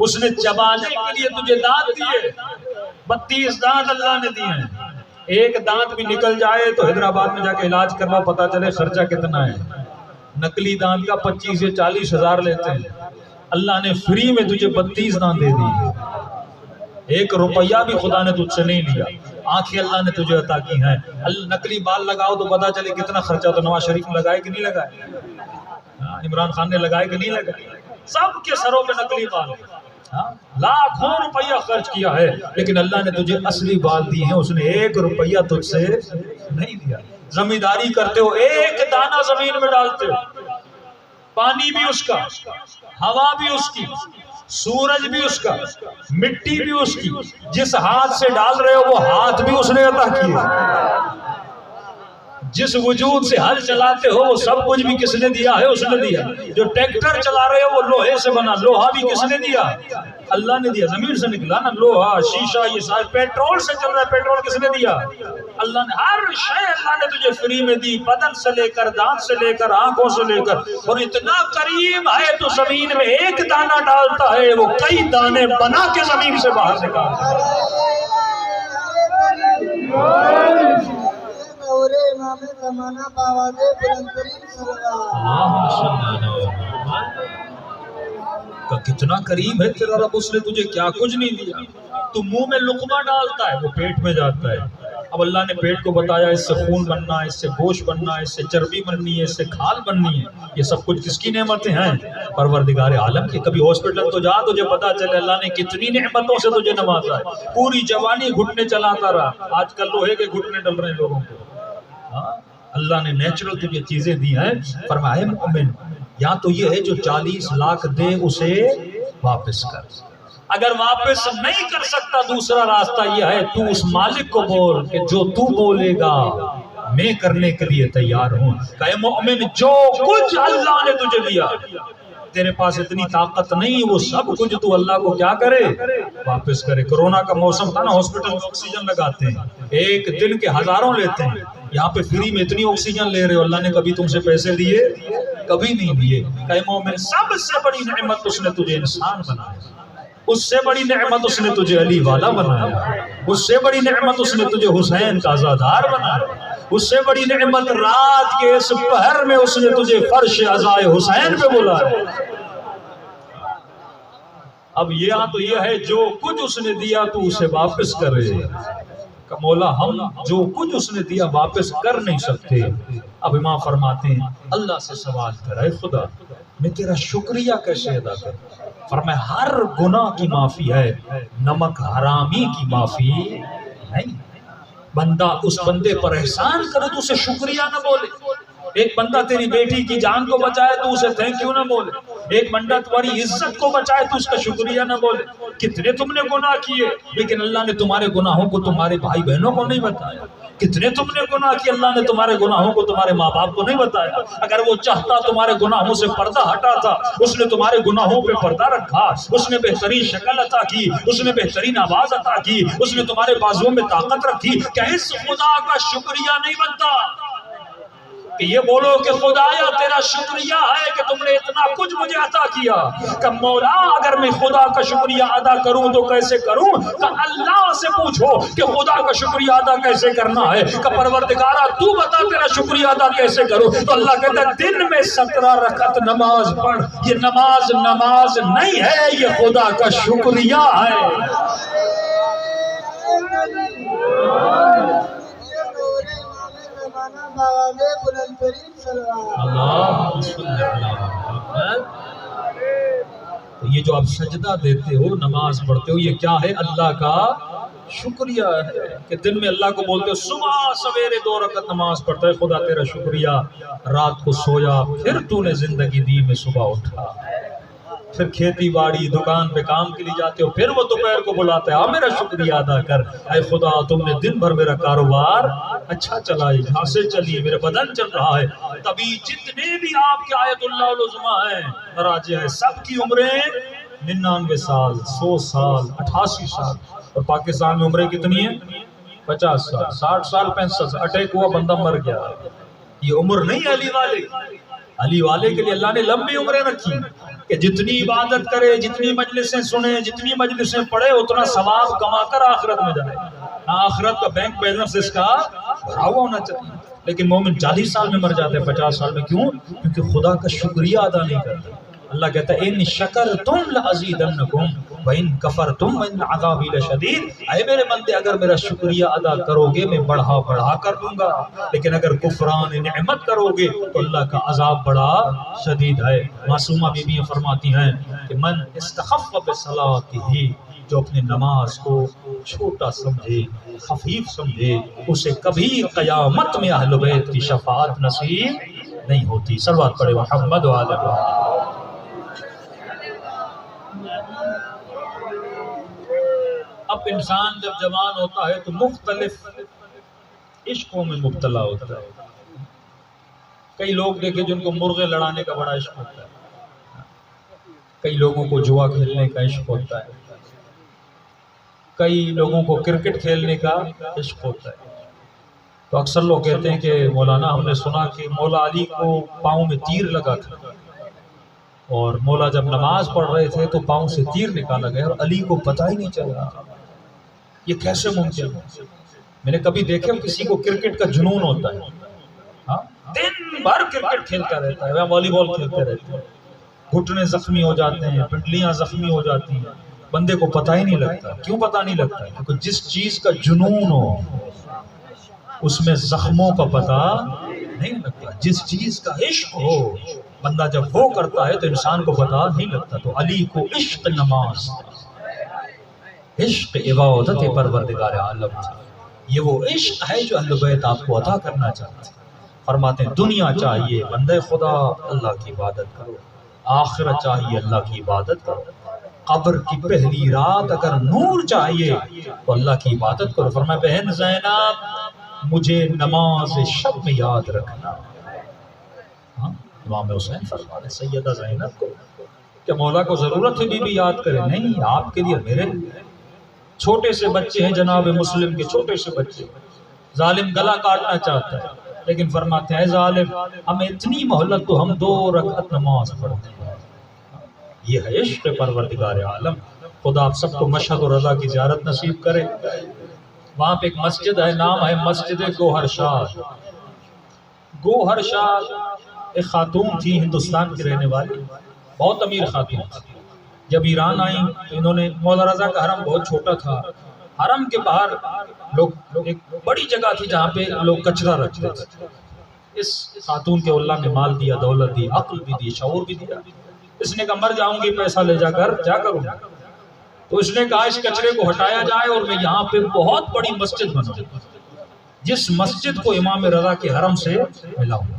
اس نے چبانے کے لیے تجھے دانت دیے. 32 دانت اللہ نے دیے ہیں. ایک دانت بھی نکل جائے تو حیدرآباد میں جا کے علاج کروا، پتا چلے خرچہ کتنا ہے. نقلی دانت کا 25 سے 40 ہزار لیتے ہیں. اللہ نے فری میں تجھے 32 دانت دے دی. 1 روپیہ بھی خدا نے تجھ سے نہیں لیا. آنکھیں اللہ نے تجھے عطا کی ہیں. نقلی بال لگاؤ تو پتا چلے کتنا خرچہ. تو نواز شریف نے لگائے کہ نہیں لگائے؟ عمران خان نے لگائے کہ نہیں لگائے؟ سب کے سروں پہ نقلی بال، لاکھوں روپیہ خرچ کیا ہے، لیکن اللہ نے تجھے اصلی بال دیے ہیں. اس نے 1 روپیہ تجھ سے نہیں لیا. زمینداری کرتے ہو، ایک دانہ زمین میں ڈالتے ہو، پانی بھی اس کا، ہوا بھی اس کی، سورج بھی اس کا، مٹی بھی اس کی. جس ہاتھ سے ڈال رہے ہو وہ ہاتھ بھی اس نے عطا کیے. جس وجود سے ہل چلاتے ہو وہ سب کچھ بھی کس نے دیا ہے؟ اس نے دیا. جو ٹریکٹر چلا رہے ہو وہ لوہے سے بنا، لوہا بھی کس نے دیا؟ اللہ نے دیا. زمین سے نکلا نا لوہا، شیشہ، یہ سارے. پیٹرول سے چل رہا ہے، پیٹرول کس نے دیا؟ اللہ نے. ہر شے اللہ نے تجھے فری میں دی، بدن سے لے کر، دانت سے لے کر، آنکھوں سے لے کر. اور اتنا کریم ہے تو زمین میں 1 دانہ ڈالتا ہے وہ کئی دانے بنا کے زمین سے باہر نکالتا ہے. امام زمانہ باوازِ بلند ترین سرور. اللہم صلی اللہ علیہ وسلم. کہ کتنا کریم ہے تیرا رب، اس نے تجھے کیا کچھ نہیں دیا، تو منہ میں لقمہ ڈالتا ہے وہ پیٹ میں جاتا ہے۔ اب اللہ نے پیٹ کو بتایا اس سے خون بننا ہے، اس سے گوشت بننا ہے، اس سے چربی بننی ہے، اس سے کھال بننی ہے، یہ سب کچھ کس کی نعمتیں ہیں؟ پروردگار عالم کی۔ کبھی ہاسپٹل تو جا تجھے پتا چلے اللہ نے کتنی نعمتوں سے تجھے نوازا ہے۔ پوری جوانی گھٹنے چلاتا رہا، آج کل لوہے کے گھٹنے ڈل رہے ہیں لوگوں کو۔ ہاں اللہ نے نیچرل تجھے چیزیں دی ہیں۔ فرمایا مومن یا تو یہ ہے جو 40 لاکھ دے اسے واپس کر، اگر واپس نہیں کر سکتا دوسرا راستہ یہ ہے تو اس مالک کو بول کہ جو تو بولے گا میں کرنے کے لیے تیار ہوں۔ کہ مومن جو کچھ اللہ نے تجھے دیا تیرے پاس اتنی طاقت نہیں، وہ سب کچھ تو اللہ کو کیا کرے؟ واپس کرے۔ کرونا کا موسم تھا نا، ہاسپٹل میں آکسیجن لگاتے ہیں، ایک دن کے ہزاروں لیتے ہیں، یہاں پہ فری میں اتنی آکسیجن لے رہے ہو، اللہ نے کبھی تم سے پیسے دیے؟ کبھی نہیں دیے۔ کہ مومن سب سے بڑی نعمت اس نے تجھے انسان بنایا، اس سے بڑی نعمت اس نے تجھے علی والا بنایا، اس سے بڑی نعمت اس نے تجھے حسین کا عزادار بنایا، اس سے بڑی نعمت رات کے اس پہر میں اس نے تجھے فرش عزائے حسین پہ بلایا۔ اب یہاں تو یہ ہے جو کچھ اس نے دیا تو اسے واپس کرے کہ مولا ہم جو کچھ اس نے دیا واپس کر نہیں سکتے۔ اب امام فرماتے ہیں اللہ سے سوال کر، اے خدا میں تیرا شکریہ کیسے ادا کروں؟ فرمایا ہر گناہ کی معافی ہے، نمک حرامی کی معافی نہیں۔ بندہ اس بندے پر احسان کرے تو اسے شکریہ نہ بولے۔ ایک بندہ تیری بیٹی کی جان کو بچائے تو اسے تھینک یو نہ بولے، ایک بندہ تمہاری عزت کو بچائے تو اس کا شکریہ نہ بولے۔ کتنے تم نے گناہ کیے لیکن اللہ نے تمہارے گناہوں کو تمہارے بھائی بہنوں کو نہیں بتایا۔ کتنے تم نے گناہ کیے، اللہ نے تمہارے گناہوں کو تمہارے ماں باپ کو نہیں بتایا۔ اگر وہ چاہتا تمہارے گناہوں سے پردہ ہٹاتا، اس نے تمہارے گناہوں پہ پردہ رکھا، اس نے بہترین شکل عطا کی، اس نے بہترین آواز عطا کی، اس نے تمہارے بازوؤں میں طاقت رکھی، کیا اس خدا کا شکریہ نہیں بنتا؟ کہ یہ بولو کہ خدایا تیرا شکریہ ہے کہ تم نے اتنا کچھ مجھے عطا کیا۔ کہ مولا اگر میں خدا کا شکریہ ادا کروں تو کیسے کروں؟ کہ اللہ سے پوچھو کہ خدا کا شکریہ ادا کیسے کرنا ہے۔ کہ پروردگارہ تو بتا تیرا شکریہ ادا کیسے کروں؟ تو اللہ کہتا ہے دن میں 17 رکعت نماز پڑھ۔ یہ نماز نماز نہیں ہے، یہ خدا کا شکریہ ہے۔ تو یہ جو آپ سجدہ دیتے ہو، نماز پڑھتے ہو، یہ کیا ہے؟ اللہ کا شکریہ ہے کہ دن میں اللہ کو بولتے ہو صبح سویرے 2 رکعت نماز پڑھتا ہے خدا تیرا شکریہ، رات کو سویا پھر تو نے زندگی دی میں صبح اٹھا، پھر کھیتی باڑی دکان پہ کام کے لیے جاتے ہو، پھر وہ دوپہر کو بلاتا ہے میرا شکریہ ادا کر، اے خدا تم نے دن بھر میرا کاروبار اچھا چلائی، گھاسیں چلی، میرے بدن چل رہا ہے۔ تبھی جتنے بھی آپ کے آیت اللہ العظمیٰ ہیں مراجع ہیں، سب کی عمریں 99 سال 100 سال 88 سال، اور پاکستان میں عمریں کتنی ہیں؟ 50 سال 60 سال 65 سال، اٹیک ہوا بندہ مر گیا۔ یہ عمر نہیں ہے علی والے، علی والے کے لیے اللہ نے لمبی عمریں رکھی کہ جتنی عبادت کرے، جتنی مجلسیں سنے، جتنی مجلسیں پڑھے، اتنا ثواب کما کر آخرت میں جائے۔ آخرت کا بینک بیلنس اس کا بھرا ہوا ہونا چاہیے۔ لیکن مومن 40 سال میں مر جاتے ہیں، 50 سال میں، کیوں؟ کیونکہ خدا کا شکریہ ادا نہیں کرتے۔ اللہ کہتا ہے ان شکرتم لازیدنکم وان کفرتم وان عذابی لشدید، اے میرے بندے اگر میرا شکریہ ادا کرو گے میں بڑھا بڑھا کر دوں گا، لیکن اگر کفران نعمت کرو گے تو اللہ کا عذاب بڑا شدید ہے۔ معصومہ بی بی فرماتی ہیں کہ من استخف بصلاتہ، جو اپنی نماز کو چھوٹا سمجھے، خفیف سمجھے، اسے کبھی قیامت میں اہل بیت کی شفاعت نصیب نہیں ہوتی۔ صلوات پڑھے محمد وعلی محمد۔ اب انسان جب جوان ہوتا ہے تو مختلف عشقوں میں مبتلا ہوتا ہے۔ کئی لوگ دیکھیں جن کو مرغے لڑانے کا بڑا عشق ہوتا ہے، کئی لوگوں کو جوا کھیلنے کا عشق ہوتا ہے، کئی لوگوں کو کرکٹ کھیلنے کا عشق ہوتا ہے۔ تو اکثر لوگ کہتے ہیں کہ مولانا ہم نے سنا کہ مولا علی کو پاؤں میں تیر لگا تھا، اور مولا جب نماز پڑھ رہے تھے تو پاؤں سے تیر نکالا گیا اور علی کو پتہ ہی نہیں چلا۔ یہ کیسے ممکن ہے؟ میں نے کبھی دیکھا کسی کو کرکٹ کا جنون ہوتا ہے، دن بھر کرکٹ کھیلتا رہتا ہے، والی بال کھیلتے رہتے ہیں، گھٹنے زخمی ہو جاتے ہیں، پنڈلیاں زخمی ہو جاتی ہیں، بندے کو پتہ ہی نہیں لگتا۔ کیوں پتہ نہیں لگتا؟ کیونکہ جس چیز کا جنون ہو اس میں زخموں کا پتہ نہیں لگتا۔ جس چیز کا عشق ہو بندہ جب وہ کرتا ہے تو انسان کو پتہ نہیں لگتا۔ تو علی کو عشق نماز، عشق عبادت پروردگار عالم تھا۔ یہ وہ عشق ہے جو اہل بیت آپ کو عطا کرنا چاہتے ہیں۔ فرماتے ہیں دنیا چاہیے بندے خدا اللہ کی عبادت کرو، آخرت چاہیے اللہ کی عبادت کرو، قبر کی پہلی رات اگر نور چاہیے تو اللہ کی عبادت کرو۔ فرمایا بہن زینب مجھے نماز شب میں یاد رکھنا۔ ہاں امام حسین فرما رہے سیدہ زینب کو کہ مولا کو ضرورت ہے بی بی یاد کرے؟ نہیں، آپ کے لیے میرے لیے۔ چھوٹے سے بچے ہیں جناب مسلم کے، چھوٹے سے بچے، ظالم گلا کاٹنا چاہتا ہے لیکن فرماتے ہیں ظالم ہمیں اتنی مہلت تو ہم 2 رکعت نماز پڑھتے ہیں۔ یہ ہے عشق پروردگار عالم۔ خدا آپ سب کو مشہد اور رضا کی زیارت نصیب کرے۔ وہاں پہ ایک مسجد ہے، نام ہے مسجد گوہر شاد۔ گوہر شاد ایک خاتون تھی ہندوستان کی رہنے والی، بہت امیر خاتون تھی۔ جب ایران آئیں تو انہوں نے، مولا رضا کا حرم بہت چھوٹا تھا، حرم کے باہر لوگ ایک بڑی جگہ تھی جہاں پہ لوگ کچرا رکھتے تھے۔ اس خاتون کے اللہ نے مال دیا، دولت دی، عقل بھی دی، شعور بھی دیا۔ اس نے کہا مر جاؤں گی پیسہ لے جا کر کیا کروں؟ تو اس نے کہا اس کچرے کو ہٹایا جائے اور میں یہاں پہ بہت بڑی مسجد بناؤں، جس مسجد کو امام رضا کے حرم سے ملاؤں،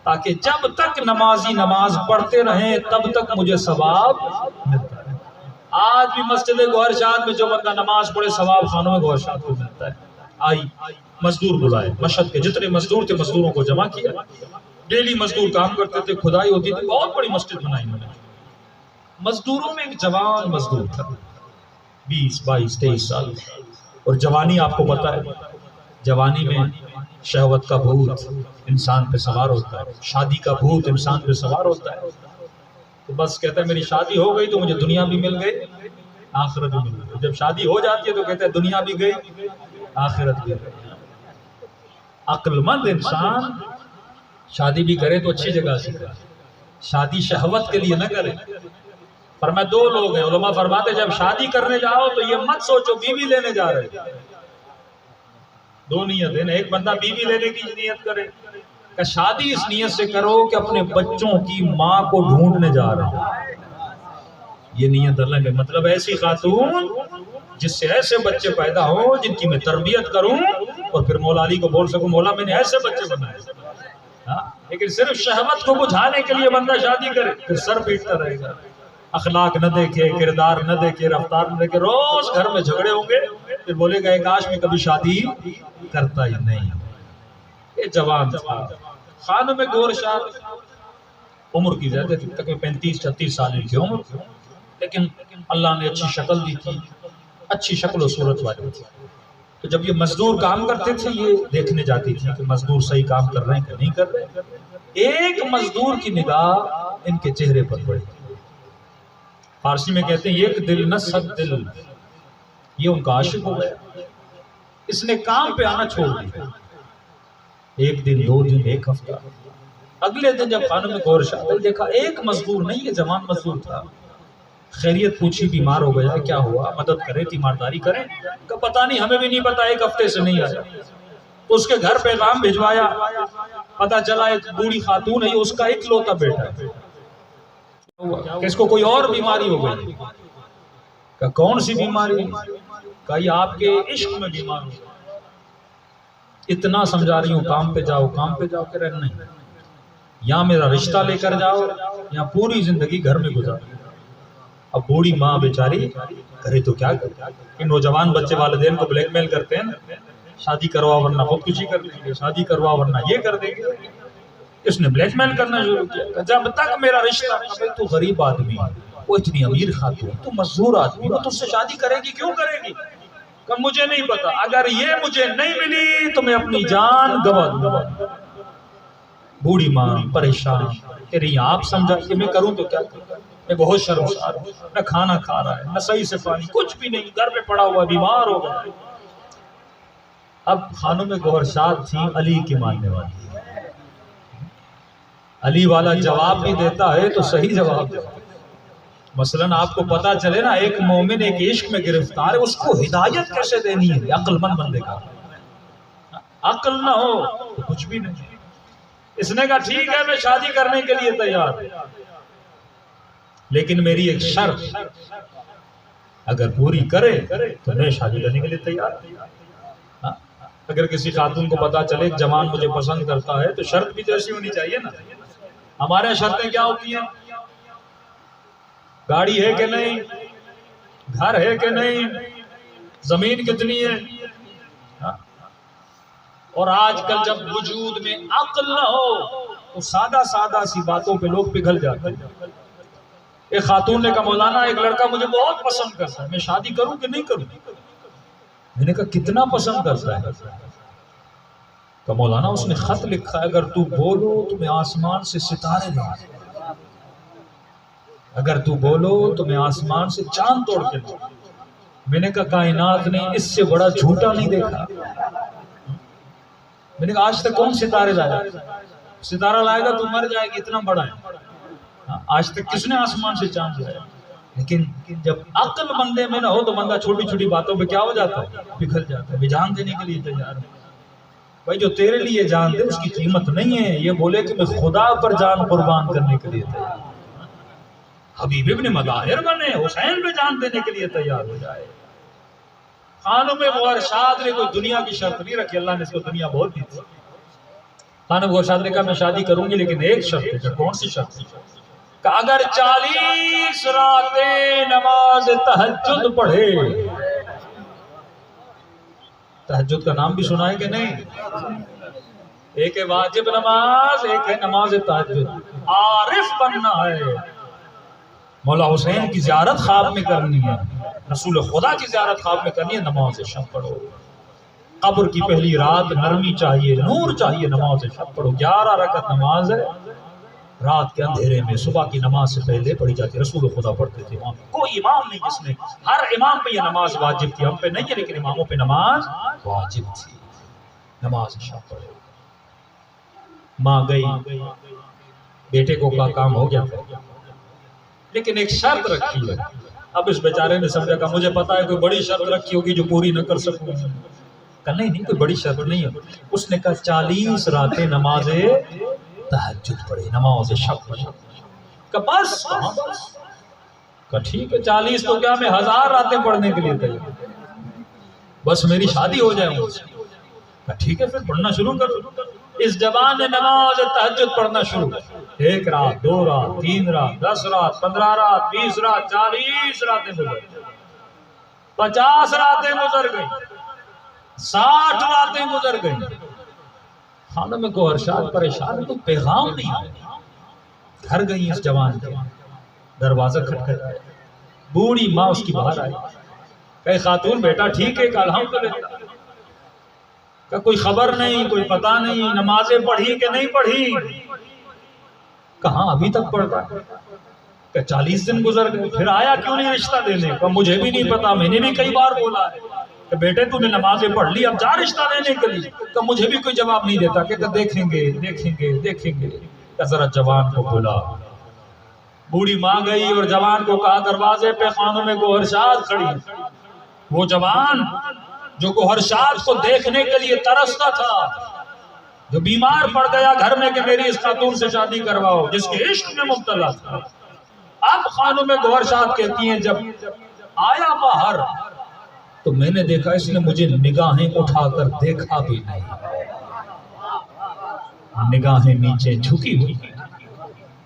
تاکہ جب تک نمازی نماز پڑھتے رہیں تب تک مجھے ثواب ملتا ہے۔ آج بھی مسجد گوہر شاد میں جو بندہ نماز پڑھے ثواب خانوں میں گوہر شاد کو ملتا ہے۔ آئی مزدور بلائے، مشہد کے جتنے مزدور تھے مزدوروں کو جمع کیا، ڈیلی مزدور کام کرتے تھے، کھدائی ہوتی تھی، بہت بڑی مسجد بنائی انہوں نے۔ مزدوروں میں ایک جوان مزدور تھا، 20 22 23 سال، اور جوانی آپ کو پتا ہے جوانی میں شہوت کا بھوت انسان پہ سوار ہوتا ہے، شادی کا بھوت انسان پہ سوار ہوتا ہے۔ تو بس کہتا ہے میری شادی ہو گئی تو مجھے دنیا بھی مل گئی آخرت بھی مل گئی۔ جب شادی ہو جاتی ہے تو کہتا ہے دنیا بھی گئی آخرت بھی گئی۔ عقل مند انسان شادی بھی کرے تو اچھی جگہ سے کرے، شادی شہوت کے لیے نہ کرے۔ فرمایا 2 لوگ ہیں، علماء فرماتے جب شادی کرنے جاؤ تو یہ مت سوچو بیوی لینے جا رہے، 2 نیت ہے، ایک بندہ بیوی لینے کی نیت کرے کہ شادی اس نیت سے کرو کہ اپنے بچوں کی ماں کو ڈھونڈنے جا رہا ہوں، یہ نیت الگ ہے۔ مطلب ایسی خاتون جس سے ایسے بچے پیدا ہوں جن کی میں تربیت کروں اور پھر مولا علی کو بول سکوں مولا میں نے ایسے بچے بنائے۔ لیکن صرف شہوت کو بجھانے کے لیے بندہ شادی کرے پھر سر پیٹتا رہے گا، اخلاق نہ دیکھے، کردار نہ دیکھے، رفتار نہ دیکھے، روز گھر میں جھگڑے ہوں گے، پھر بولے گا کاش میں کبھی شادی کرتا ہی نہیں۔ یہ جوان تھا، خانوں میں گور شاد، عمر کی زیادہ تھی، تقریباً 35 36 سال کی عمر، لیکن اللہ نے اچھی شکل دی تھی، اچھی شکل و صورت والی تھی۔ تو جب یہ مزدور کام کرتے تھے یہ دیکھنے جاتی تھی کہ مزدور صحیح کام کر رہے ہیں کہ نہیں کر رہے۔ ایک مزدور کی نگاہ ان کے چہرے پر پڑی، فارسی میں کہتے ہیں ایک دل نہ 100 دل، یہ ان کا عاشق ہو گیا۔ اس نے کام پہ آنا چھوڑ دیا، 1 دن 2 دن 1 ہفتہ، اگلے دن جب خانوں میں غور شاد دیکھا ایک مزدور نہیں، یہ جوان مزدور تھا۔ خیریت پوچھی بیمار ہو گیا کیا ہوا، مدد کریں تیمارداری کریں، کہ پتہ نہیں ہمیں بھی نہیں پتا 1 ہفتے سے نہیں آیا۔ اس کے گھر پیغام بھجوایا، پتہ چلا ایک بوڑھی خاتون ہے اس کا اکلوتا بیٹا ہے، کہ اس کو کوئی اور بیماری ہو گئی، کہ کون سی بیماری، کہ یہ آپ کے عشق میں بیمار ہو، اتنا سمجھا رہی ہوں کام پہ جاؤ کام پہ جاؤ، کہہ رہے نہیں، یا میرا رشتہ لے کر جاؤ یا پوری زندگی گھر میں گزارو۔ اب بوڑھی ماں بیچاری کرے تو کیا کرے، ان نوجوان بچے والدین کو بلیک میل کرتے ہیں نا، شادی کروا ورنہ خودکشی کر دیں گے، شادی کروا ورنہ یہ کر دیں گے۔ اس نے بلیک میل کرنا شروع کیا، جب تک میرا رشتہ، تو غریب آدمی، وہ اتنی امیر خاتون، تو مزدور آدمی، وہ تجھ سے شادی کرے گی کیوں کرے گی، کہ مجھے نہیں پتا، اگر یہ مجھے نہیں ملی تو میں اپنی جان گنوا دوں گا۔ بوڑھی ماں پریشان کہ رہی آپ سمجھا کہ میں کروں تو کیا کروں، میں بہت شرمسار ہوں، نہ کھانا کھا رہا ہے نہ صحیح سے پانی، کچھ بھی نہیں، گھر پہ پڑا ہوا بیمار ہو گیا۔ اب خانوں میں گوہر شاد تھی علی کی ماننے والی، علی والا جواب بھی دیتا ہے تو صحیح جواب دیتا ہے۔ مثلاً آپ کو پتا چلے نا ایک مومن ایک عشق میں گرفتار ہے، اس کو ہدایت کیسے دینی ہے، عقل مند بندے کا عقل نہ ہو تو کچھ بھی نہیں۔ اس نے کہا ٹھیک ہے میں شادی کرنے کے لیے تیار ہوں، لیکن میری ایک شرط اگر پوری کرے تو میں شادی کرنے کے لیے تیار ہوں۔ اگر کسی خاتون کو پتا چلے ایک جوان مجھے پسند کرتا ہے تو شرط بھی تو ایسی ہونی چاہیے نا۔ ہمارے شرطیں کیا ہوتی ہیں؟ گاڑی ہے کہ نہیں، گھر ہے کہ نہیں، زمین کتنی ہے۔ اور آج کل جب وجود میں عقل نہ ہو تو سادہ سادہ سی باتوں پہ لوگ پگھل جاتے ہیں۔ ایک خاتون نے کہا مولانا ایک لڑکا مجھے بہت پسند کرتا ہے، میں شادی کروں کہ نہیں کروں؟ میں نے کہا کتنا پسند کرتا ہے؟ کہ مولانا اس نے خط لکھا ہے اگر تو بولو تو میں آسمان سے ستارے لاؤں، اگر تو بولو تو میں آسمان سے چاند توڑ کے لاؤں۔ میں نے کہا کائنات نے اس سے بڑا جھوٹا نہیں دیکھا۔ میں نے کہا آج تک کون ستارے لایا؟ ستارہ لائے گا تو مر جائے گا، اتنا بڑا ہے۔ آج تک کس نے آسمان سے چاند لایا؟ لیکن جب عقل بندے میں نہ ہو تو بندہ چھوٹی چھوٹی باتوں پہ کیا ہو جاتا ہے، پگھل جاتا ہے۔ میں جان دینے کے لیے تیار ہوں۔ بھائی جو تیرے لیے جان دے اس کی قیمت نہیں ہے، یہ بولے کہ میں خدا پر جان قربان کرنے کے لیے تیار ہوں۔ حبیب ابن مظاہر بنے، حسین پہ جان دینے کے لیے تیار ہو جائے۔ خانم گورشاد نے کوئی دنیا کی شرط نہیں رکھی، اللہ نے اس کو دنیا بہت دی تھی۔ خانم گورشاد نے کہا میں شادی کروں گی لیکن ایک شرط ہے۔ کون سی شرط؟ کہ اگر 40 راتیں نماز تہجد پڑھے۔ تہجد کا نام بھی سنا ہے کہ نہیں؟ ایک ہے واجب نماز، ایک ہے نماز تہجد۔ عارف بننا ہے، مولا حسین کی زیارت خواب میں کرنی ہے، رسول خدا کی زیارت خواب میں کرنی ہے، نماز شب پڑھو۔ قبر کی پہلی رات نرمی چاہیے، نور چاہیے، نماز شب پڑھو۔ 11 رکعت نماز ہے رات کے اندھیرے میں، صبح کی نماز سے پہلے پڑھی جاتی ہے، رسول خدا پڑھتے تھے۔ وہاں کوئی امام نہیں جس نے، ہر امام پہ یہ نماز واجب تھی، ہم پہ نہیں ہے لیکن اماموں پہ نماز واجب تھی۔ نماز شب پڑھو۔ ماں گئی، بیٹے کو کا کام ہو گیا تھا لیکن ایک شرط رکھی ہے۔ اب اس بیچارے نے سمجھا کہ مجھے پتا ہے کوئی بڑی شرط رکھی ہوگی جو پوری نہ کر سکوں۔ کہ نہیں کوئی بڑی شرط نہیں ہے۔ اس نے کہا 40 راتیں نماز تہجد پڑھے، نماز شب پڑھے۔ کہ بس کہ ٹھیک ہے 40 تو کیا میں 1000 راتیں پڑھنے کے لیے تیار، بس میری شادی ہو جائے مجھ سے۔ کہ ٹھیک ہے پھر پڑھنا شروع کر۔ اس جوان نے نماز تہجد پڑھنا شروع، 1 رات 2 رات 3 رات 10 رات 15 رات 20 رات 40 راتیں گزر گئی، 50 راتیں گزر گئی، 60 راتیں گزر گئی۔ خانم گورشاد پریشان، تو پیغام نہیں آیا۔ گھر گئی اس جوان کے، دروازہ کھٹکھٹایا، بوڑھی ماں اس کی باہر آئی، کہ خاتون بیٹا ٹھیک ہے کہ الحمدللہ؟ کہ کوئی خبر نہیں، کوئی پتہ نہیں، نمازیں پڑھی کہ نہیں پڑھی؟ کہاں ابھی تک پڑھ رہا ہے؟ کہ 40 دن گزر گئے، پھر آیا کیوں نہیں رشتہ دینے؟ کہ مجھے بھی نہیں پتا، میں نے بھی کئی بار بولا ہے کہ بیٹے تو نے نمازیں پڑھ لی، اب جا رشتہ دینے کے لیے۔ کہ مجھے بھی کوئی جواب نہیں دیتا، کہ دیکھیں گے دیکھیں گے دیکھیں گے۔ کہ ذرا جوان کو بلا۔ بوڑھی ماں گئی اور جوان کو کہا دروازے پہ خانم گورشاد کھڑی۔ وہ جوان جو گورشاد کو دیکھنے کے لیے ترستا تھا، جو بیمار پڑ گیا گھر میں کہ میری اس خاتون سے شادی کرواؤ، جس کے عشق میں مبتلا تھا، اب خانم گورشاد کہتی ہیں جب آیا باہر تو میں نے دیکھا اس نے مجھے نگاہیں اٹھا کر دیکھا بھی نہیں، نگاہیں نیچے جھکی ہوئی ہیں۔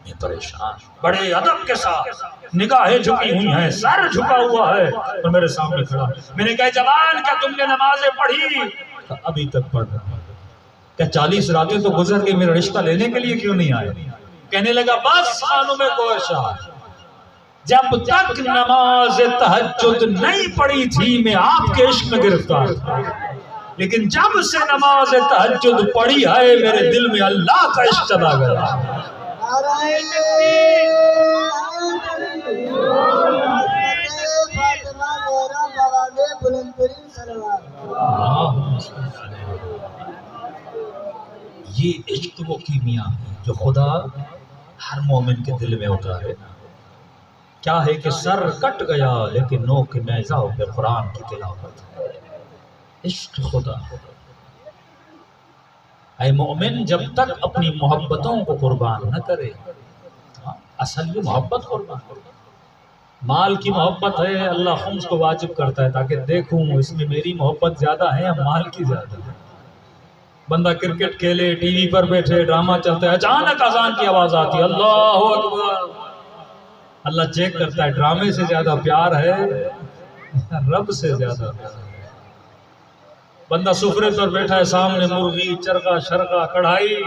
میں پریشان، بڑے ادب کے ساتھ نگاہیں جھکی ہوئی ہیں، سر جھکا ہوا ہے اور میرے سامنے کھڑا۔ میں نے کہا جوان کیا تم نے نمازیں پڑھی؟ ابھی تک پڑھ رہا ہوں۔ کہ 40 راتیں تو گزر گئی، میرا رشتہ لینے کے لیے کیوں نہیں آئے؟ کہنے لگا بس خانم گورشاد، جب تک نماز تہجد نہیں پڑھی تھی میں آپ کے عشق میں گرفتار تھا، لیکن جب سے نماز تہجد پڑھی ہے میرے دل میں اللہ کا عشق چلا گیا۔ یہ عشق وہ کیمیا ہے جو خدا ہر مومن کے دل میں اتارے. کیا ہے کہ سر کٹ گیا لیکن نوک نیزہ پہ قرآن کی تلاوت ہے. عشق خدا. اے مومن جب تک اپنی محبتوں کو قربان نہ کرے، اصل یہ محبت قربان کرے. مال کی محبت ہے، اللہ خمس کو واجب کرتا ہے تاکہ دیکھوں اس میں میری محبت زیادہ ہے یا مال کی زیادہ ہے. بندہ کرکٹ کھیلے، ٹی وی پر بیٹھے، ڈرامہ چلتا ہے، اچانک اذان کی آواز آتی ہے، اللہ اکبر. اللہ چیک کرتا ہے ڈرامے سے زیادہ پیار ہے رب سے زیادہ پیار ہے. بندہ سفرے پر بیٹھا ہے، سامنے مرغی، چرگا، شرگا، کڑھائی،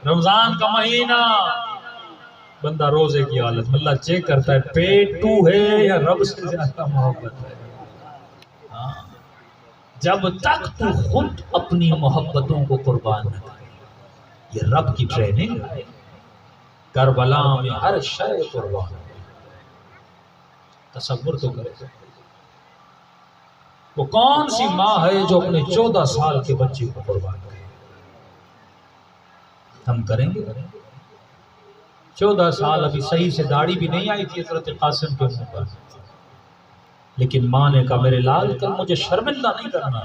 رمضان کا مہینہ، بندہ روزے کی حالت میں. اللہ چیک کرتا ہے پیٹو ہے یا رب سے زیادہ محبت ہے. جب تک تو خود اپنی محبتوں کو قربان نہ کرے. یہ رب کی ٹریننگ ہے. کربلا میں ہر شے قربان. تصور تو کرے وہ کون سی ماں ہے جو اپنے 14 سال کے بچے کو قربان کرے. ہم کریں گے؟ 14 سال ابھی صحیح سے داڑھی بھی نہیں آئی تھی حضرت قاسم کے منہ پر، لیکن ماں نے کہا میرے لال کل مجھے شرمندہ نہیں کرنا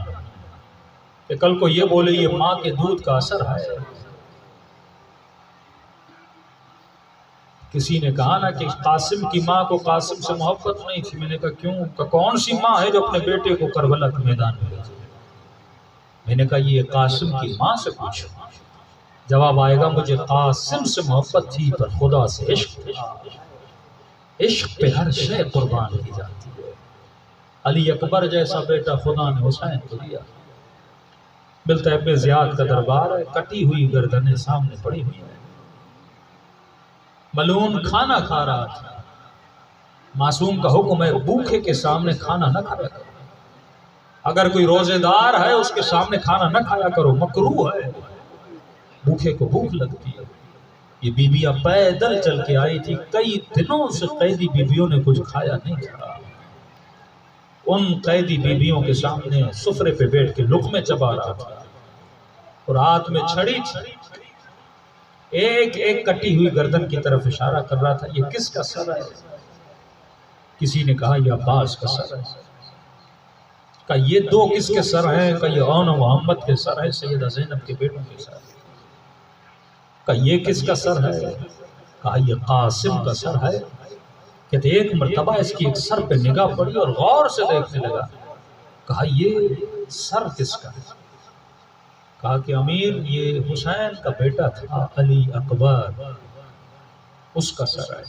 کہ کل کو یہ بولے یہ ماں کے دودھ کا اثر ہے. کسی نے کہا نا کہ قاسم کی ماں کو قاسم سے محبت نہیں تھی. میں نے کہا کیوں؟ کہ کون سی ماں ہے جو اپنے بیٹے کو کربلا کے میدان میں بھیجے؟ میں نے کہا یہ قاسم کی ماں سے پوچھو، جواب آئے گا مجھے قاسم سے محبت تھی پر خدا سے عشق تھا. عشق پہ ہر شے قربان کی جاتی ہے. علی اکبر جیسا بیٹا خدا نے حسین کو دیا. ملتا ابن زیاد کا دربار ہے، کٹی ہوئی گردنیں سامنے پڑی ہوئی ہیں. ملعون کھانا کھا رہا تھا. معصوم کا حکم ہے بھوکے کے سامنے کھانا نہ کھایا کرو. اگر کوئی روزے دار ہے اس کے سامنے کھانا نہ کھایا کرو، مکروہ ہے. بھوکے کو بھوک لگتی ہے. یہ بیویاں پیدل چل کے آئی تھی، کئی دنوں سے قیدی بیویوں نے کچھ کھایا نہیں تھا. ان قیدی بیویوں کے سامنے سفرے پہ بیٹھ کے لقمے چبا رہا تھا اور ہاتھ میں چھڑی تھی. ایک ایک کٹی ہوئی گردن کی طرف اشارہ کر رہا تھا. یہ کس کا سر ہے؟ کسی نے کہا یہ عباس کا سر ہے. کہا یہ دو کس کے سر ہیں؟ کہا یہ اون و محمد کے سر ہے، سیدہ زینب کے بیٹوں کے سر. کہا یہ کس کا سر ہے؟ کہا یہ قاسم کا سر ہے. کہتے ایک مرتبہ اس کی ایک سر پہ نگاہ پڑی اور غور سے دیکھنے لگا. کہا یہ سر کس کا ہے؟ کہا کہ امیر یہ حسین کا بیٹا تھا علی اکبر، اس کا سر ہے.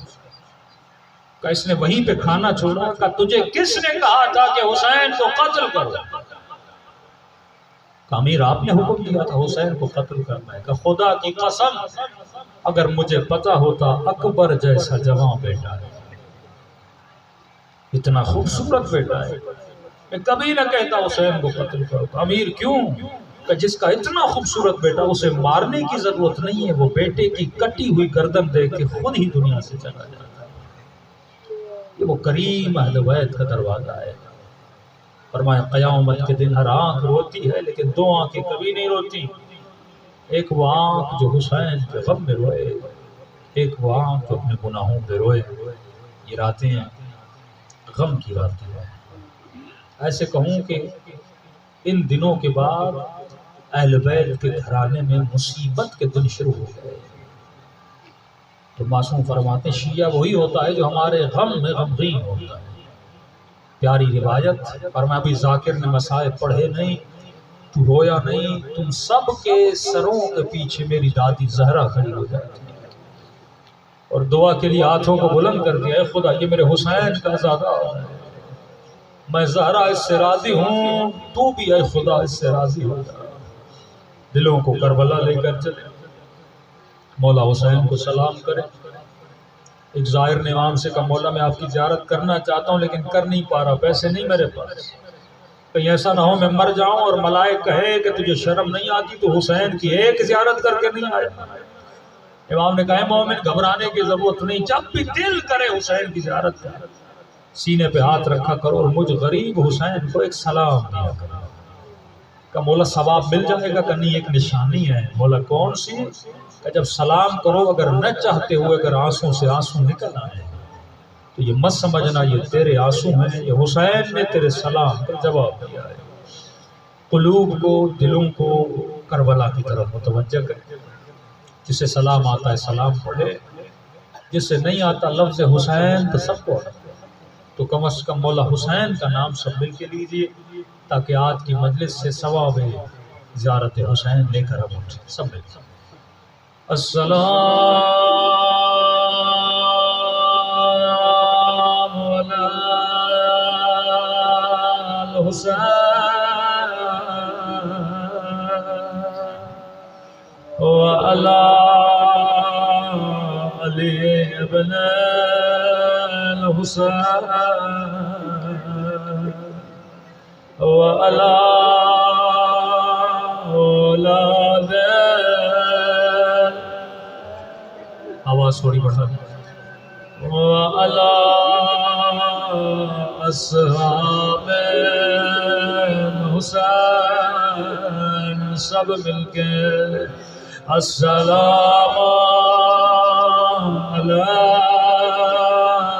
کہا اس نے وہیں پہ کھانا چھوڑا. کہا تجھے کس نے کہا تھا کہ حسین کو قتل کرو؟ کہا امیر آپ نے حکم دیا تھا حسین کو قتل کرنا ہے. کہا خدا کی قسم اگر مجھے پتا ہوتا اکبر جیسا جوان بیٹا ہے، اتنا خوبصورت بیٹا ہے، میں کبھی نہ کہتا حسین کو قتل کرو. امیر کیوں؟ کہ جس کا اتنا خوبصورت بیٹا اسے مارنے کی ضرورت نہیں ہے، وہ بیٹے کی کٹی ہوئی گردن دیکھ کے خود ہی دنیا سے چلا جاتا ہے. یہ وہ کریم اہل بیت کا دروازہ ہے. فرمایا قیامت کے دن ہر آنکھ روتی ہے لیکن دو آنکھیں کبھی نہیں روتی. ایک وہ آنکھ جو حسین کے غم میں روئے، ایک وہ آنکھ جو اپنے گناہوں پہ روئے. یہ راتیں ہیں غم کی راتیں ہیں. ایسے کہوں کہ ان دنوں کے بعد اہل بیت کے گھرانے میں مصیبت کے دن شروع ہو گئے. تو معصوم فرماتے ہیں شیعہ وہی ہوتا ہے جو ہمارے غم میں غمگین ہوتا ہے. پیاری روایت. فرمایا ابھی ذاکر نے مصائب پڑھے نہیں، تو رویا نہیں، تم سب کے سروں کے پیچھے میری دادی زہرا کھڑی ہو جاتی ہے اور دعا کے لیے ہاتھوں کو بلند کر دیا، اے خدا یہ میرے حسین کا زادہ ہے، میں زہرا اس سے راضی ہوں، تو بھی اے خدا اس سے راضی ہو جا. دلوں کو کربلا لے کر چلے. مولا حسین کو سلام کرے. ایک ظاہر نے امام سے کہا مولا میں آپ کی زیارت کرنا چاہتا ہوں لیکن کر نہیں پا رہا، پیسے نہیں میرے پاس. کہیں ایسا نہ ہو میں مر جاؤں اور ملائک کہے کہ تجھے شرم نہیں آتی تو حسین کی ایک زیارت کر کے نہیں آیا. امام نے کہا اے مومن گھبرانے کی ضرورت نہیں، جب بھی دل کرے حسین کی زیارت کر، سینے پہ ہاتھ رکھا کرو اور مجھ غریب حسین کو ایک سلام دیا کرو. کہ مولا ثواب مل جائے گا کہ نہیں؟ ایک نشانی ہے۔ مولا کون سی؟ کہ جب سلام کرو اگر نہ چاہتے ہوئے اگر آنسوں سے آنسو نکل آئے تو یہ مت سمجھنا یہ تیرے آنسو ہیں، یہ حسین نے تیرے سلام کا جواب دیا ہے۔ قلوب کو، دلوں کو کربلا کی طرف متوجہ کرے۔ جسے سلام آتا ہے سلام پڑھے، جسے نہیں آتا لفظ حسین تو سب کو تو کم از کم مولا حسین کا نام سب مل کے لیجیے، تاکہ آج کی مجلس سے ثواب زیارت حسین لے کر ہم اٹھیں سب مل کر۔ السلام علی الحسین وعلی علی ابن الحسین وعلی اولاد، آواز تھوڑی بڑھا، وعلی اصحاب حسین، سب مل کے السلام علی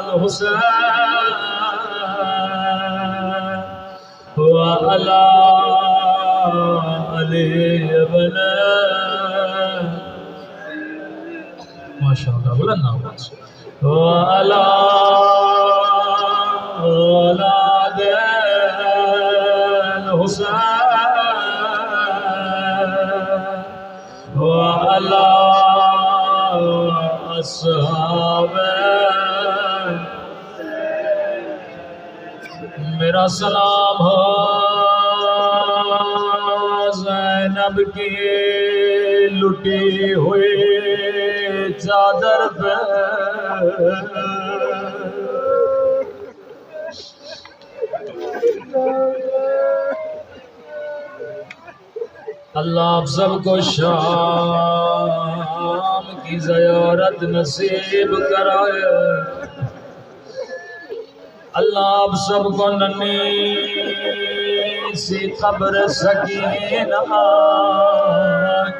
الحسین وعلی علی ابن، ماشاءاللہ بلند آواز، وعلی اولاد الحسین وعلی اصحاب، میرا سلام ہو زینب کی لٹی ہوئی چادر پہ، اللہ آپ سب کو شام کی زیارت نصیب کرائے، اللہ آپ سب کو ننھی سی قبر سکینہ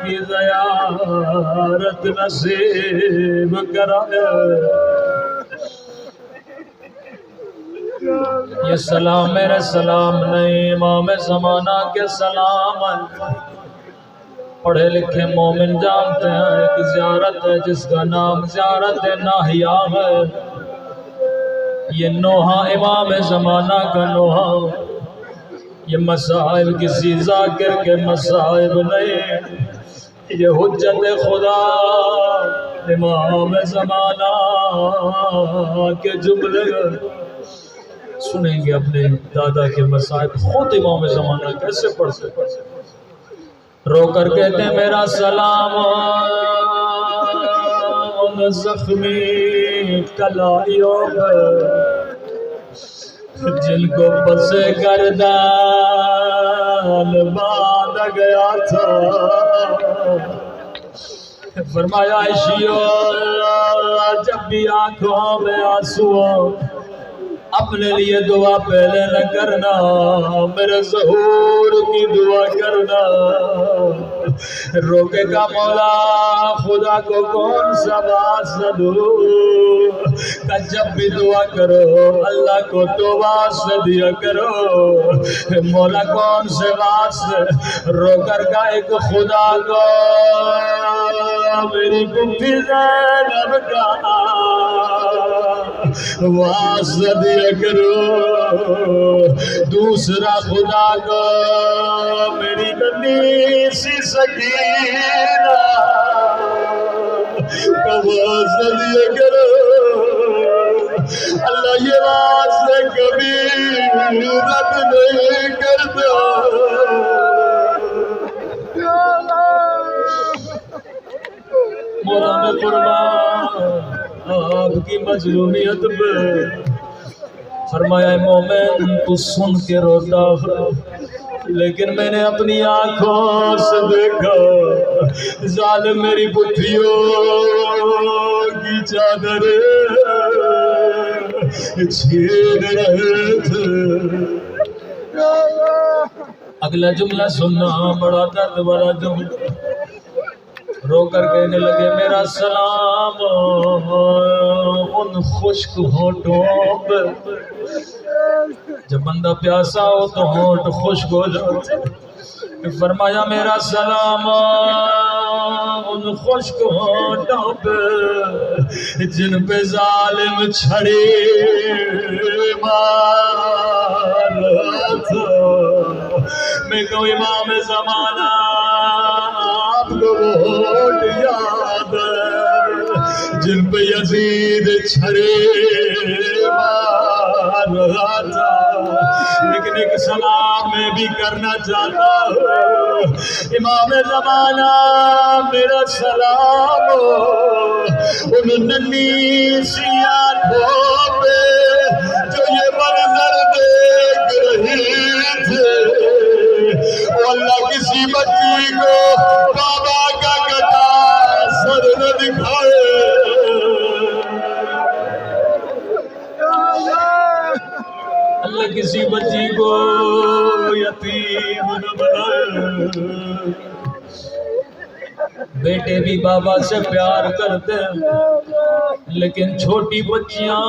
کی زیارت نصیب کرائے۔ یہ سلام میرے سلام نہیں، امام زمانہ کے سلام ہے۔ پڑھے لکھے مومن جانتے ہیں ایک زیارت ہے جس کا نام زیارت ناہیا ہے۔ یہ نوحہ امام زمانہ کا نوحہ، یہ مصائب کسی ذاکر کے مصائب نہیں، یہ حجت خدا امام زمانہ کے جملے سنیں گے۔ اپنے دادا کے مصائب خود امام زمانہ کیسے پڑھتے رو کر کہتے ہیں میرا سلام ان زخمی کلائیوں پر جن کو پس گردان باندھ گیا تھا۔ فرمایا عائشیو جب بھی آنکھوں میں آنسو اپنے لیے دعا پہلے نہ کرنا، میرے ظہور کی دعا کرنا۔ روکے کا مولا خدا کو کون سا واسطہ دوں کہ جب بھی دعا کرو اللہ کو تو واسطہ دیا کرو۔ مولا کون سے واسطے رو کر کا ایک خدا کو میری پھپھی زینب کا واسطہ دیا کرو، دوسرا خدا کو میری ننھی سی سکینہ کا واسطہ دیا کرو۔ اللہ یہ واسطے کبھی رد نہیں کرتا۔ مولا میں قربان آپ کی مظلومیت پہ، فرمایا مومن تو سن کے روتا لیکن میں نے اپنی آنکھوں سے دیکھا ظالم میری پتھریوں کی چادر چھین رہے تھے۔ اگلا جملہ سننا بڑا درد والا جملہ. رو کر کہنے لگے میرا سلام ان خشک ہونٹوں پہ. جب بندہ پیاسا ہو تو ہونٹ خشک ہو جاتے. فرمایا میرا سلام ان خشک ہونٹوں پہ جن پہ ظالم چھڑی مارا تھا. میں کو امام زمانہ آپ کو ووٹ یاد ہے جن پہ یزید چھڑی مار رہا تھا. لیکن ایک سلام میں بھی کرنا چاہتا ہوں امام زمانہ میرا سلام ان ننھی سی آنکھوں پہ جو یہ منظر دیکھ رہی تھے. اللہ کسی بچی کو بابا کا کٹا سر نہ دکھائے. اللہ کسی بچی کو یتیم نہ بنائے. بیٹے بھی بابا سے پیار کرتے ہیں لیکن چھوٹی بچیاں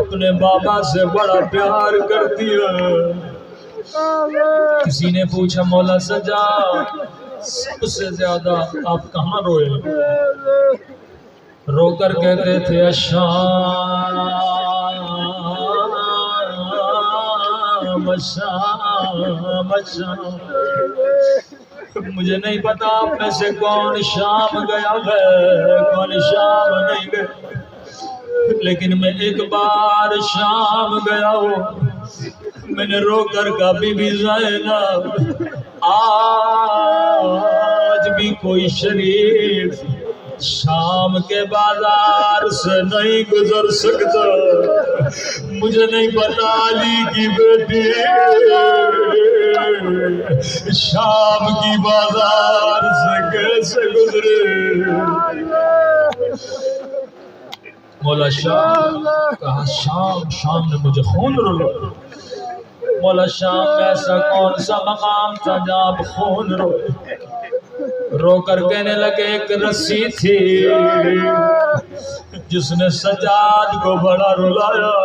اپنے بابا سے بڑا پیار کرتی ہیں. کسی نے پوچھا مولا سجاد سب سے زیادہ آپ کہاں روئے؟ رو کر کہتے تھے شام شام شام. مجھے نہیں پتا آپ میں سے کون شام گیا ہے کون شام نہیں گیا، لیکن میں ایک بار شام گیا ہوں. میں نے رو کر کہا بی بی زینب آج بھی کوئی شریف شام کے بازار سے نہیں گزر سکتا. مجھے نہیں پتا علی کی بیٹی شام کی بازار سے کیسے گزرے. مولا شام کہا شام شام نے مجھے خون رلا. مولا شام ایسا کون سا مقام تھا جہاں آپ خون روئے؟ رو کر کہنے لگے ایک رسی تھی جس نے سجاد کو بڑا رلایا.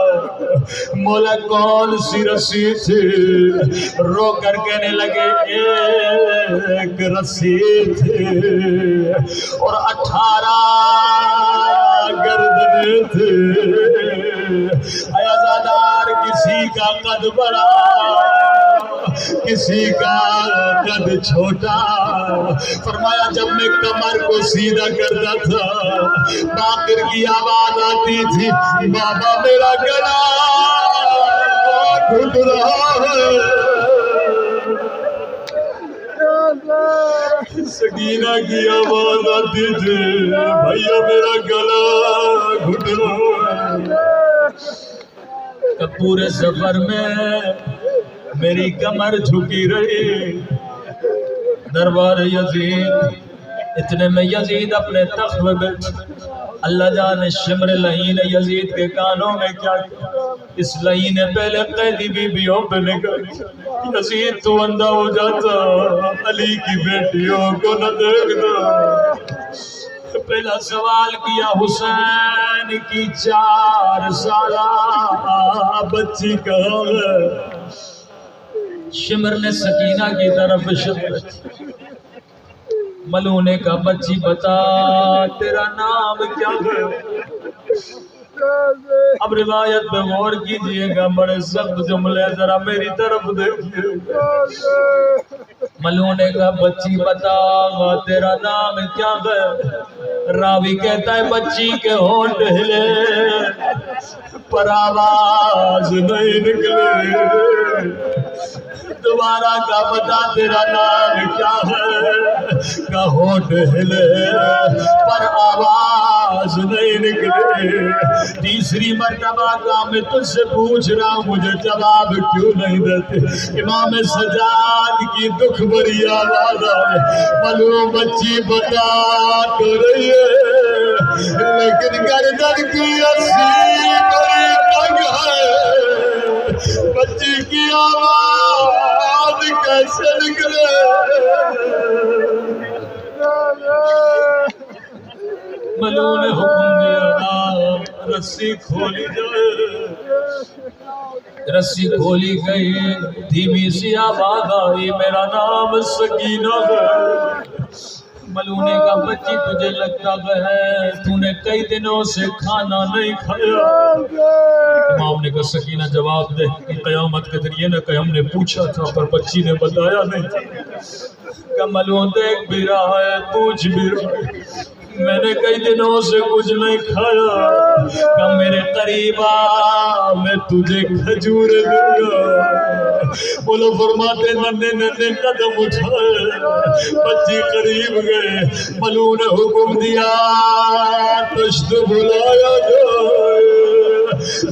مولا کون سی رسی تھی؟ رو کر کہنے لگے ایک رسی تھی اور 18 گردنیں تھی. عزادار کسی کا قد بڑا کسی کا قد چھوٹا. فرمایا جب میں کمر کو سیدھا کرتا تھا باقر کی آواز آتی تھی بابا میرا گلا گھٹ رہا ہے. سکینہ کی آواز آتی تھی بھیا میرا گلا گھٹ رہا ہے. پورے سفر میں میری کمر جھکی رہی. دربار یزید اتنے میں یزید اپنے تخت میں بیٹھ. اللہ جانے شمر لعین یزید کے کانوں میں کیا کیا. اس لعین نے پہلے قیدی بیویوں پہ نکل یزید تو اندھا ہو جاتا علی کی بیٹیوں کو نہ دیکھتا. پہلا سوال کیا حسین کی 4 سالہ بچی کہاں ہے؟ شمر نے سکینہ کی طرف اشارہ. ملوں نے کہا بچی بتا تیرا نام کیا ہے؟ اب روایت پہ غور کیجئے گا بڑے سخت جملے ذرا میری طرف دیکھیے. ملوں نے کہا بچی بتا تیرا نام کیا ہے؟ راوی کہتا ہے بچی کے ہونٹ ہلے پر آواز نہیں نکلے. دوبارہ کا بتا تیرا نام کیا ہے؟ کا ہونٹ ہلے پر آواز نہیں نکلے. تیسری مرتبہ کا میں تجھ سے پوچھ رہا ہوں مجھے جواب کیوں نہیں دیتے؟ امام سجاد کی دکھ بھری آواز آئے معلوم بچی بتا تو رہی ہے لیکن گردن کی رسی بڑی تنگ ہے. بچی کی آواز کیسے ملو نے حکم دیا رسی کھولی جائے، رسی کھولی گئی، دھیمی سی آواز آئی میرا نام سکینہ ہے۔ ملو نے کہا بچی تجھے لگتا ہے تو نے کئی دنوں سے کھانا نہیں کھایا۔ امام نے کہا سکینہ جواب دے کہ قیامت کے دن یہ نہ کہ ہم نے پوچھا تھا پر بچی نے بتایا نہیں تھا۔ کہ ملو دیکھ بھی رہا ہے پوچھ بھی رہا ہے، میں نے کئی دنوں سے کچھ نہیں کھایا، کہ میرے قریب آ میں تجھے کھجور دوں گا۔ بولو فرماتے ننے ننے قدم اٹھائے، بچی قریب گئے، ملو نے حکم دیا تشت بلایا جائے۔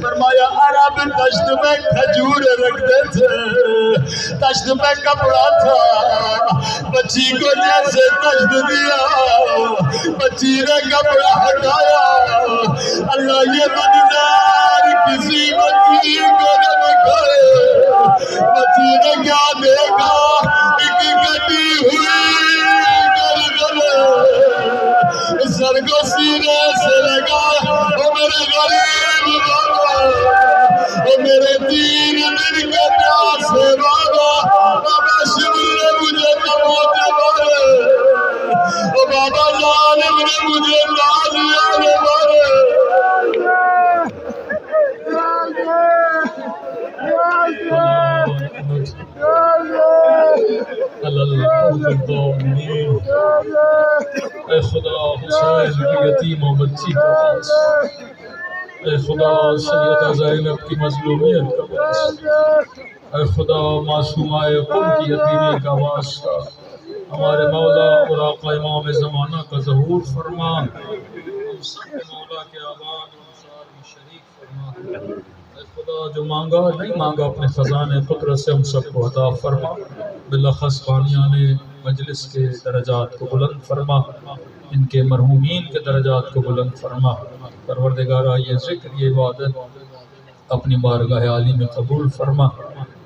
فرمایا عرب تشت میں کھجور رکھتے تھے، تشت میں کپڑا تھا، بچی کو جیسے تشت دیا بچی نے کپڑا ہٹایا۔ اللہ یہ منظر کسی بچی کو نہ دکھائے، بچی نے کیا دیکھا ایک کٹی ہوئی گردن، سر کو سینے سے لگا، وہ میرے غریب بابا، وہ میرے 3 دن کے پیاسے بابا، بابا شبر نے مجھے تموتے مارے، وہ بابا ظالم نے مجھے نازیانے مارے۔ اے خدا حسین کی یتیم و بچی کا باعث، اے خدا سیدہ زینب کی مظلومیت کا باعث، اے خدا معصومہ قم کی یتیمی کا واسطہ ہمارے مولا اور آقا امام زمانہ کا ظہور فرما، ہم سب مولا کے آباد انصار میں شریک فرما۔ اے خدا جو مانگا نہیں مانگا اپنے خزانے قدرت سے ہم سب کو عطا فرما، بالاخص بانیان مجلس کے درجات کو بلند فرما، ان کے مرحومین کے درجات کو بلند فرما۔ پروردگارہ یہ ذکر یہ عبادت اپنی بارگاہ عالی میں قبول فرما،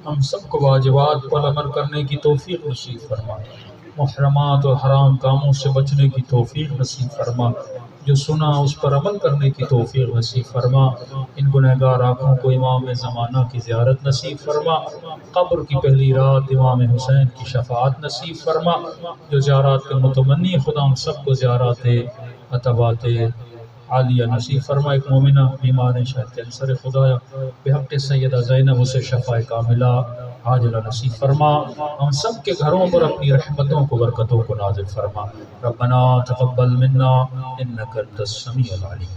ہم سب کو واجبات پر عمل کرنے کی توفیق نصیب فرما، محرمات اور حرام کاموں سے بچنے کی توفیق نصیب فرما، جو سنا اس پر عمل کرنے کی توفیق نصیب فرما۔ ان گنہگار آنکھوں کو امام زمانہ کی زیارت نصیب فرما، قبر کی پہلی رات امام حسین کی شفاعت نصیب فرما، جو زیارات کے متمنی خدا ہم سب کو زیارات عتبات عالیہ نصیب فرما۔ ایک مومنہ بیمار شاید کینسر خدایا بحق سیدہ زینب اسے شفاء کاملہ عاجلہ نصیب فرما، ہم سب کے گھروں پر اپنی رحمتوں کو برکتوں کو نازل فرما۔ ربنا تقبل منا انک انت السمیع العلیم۔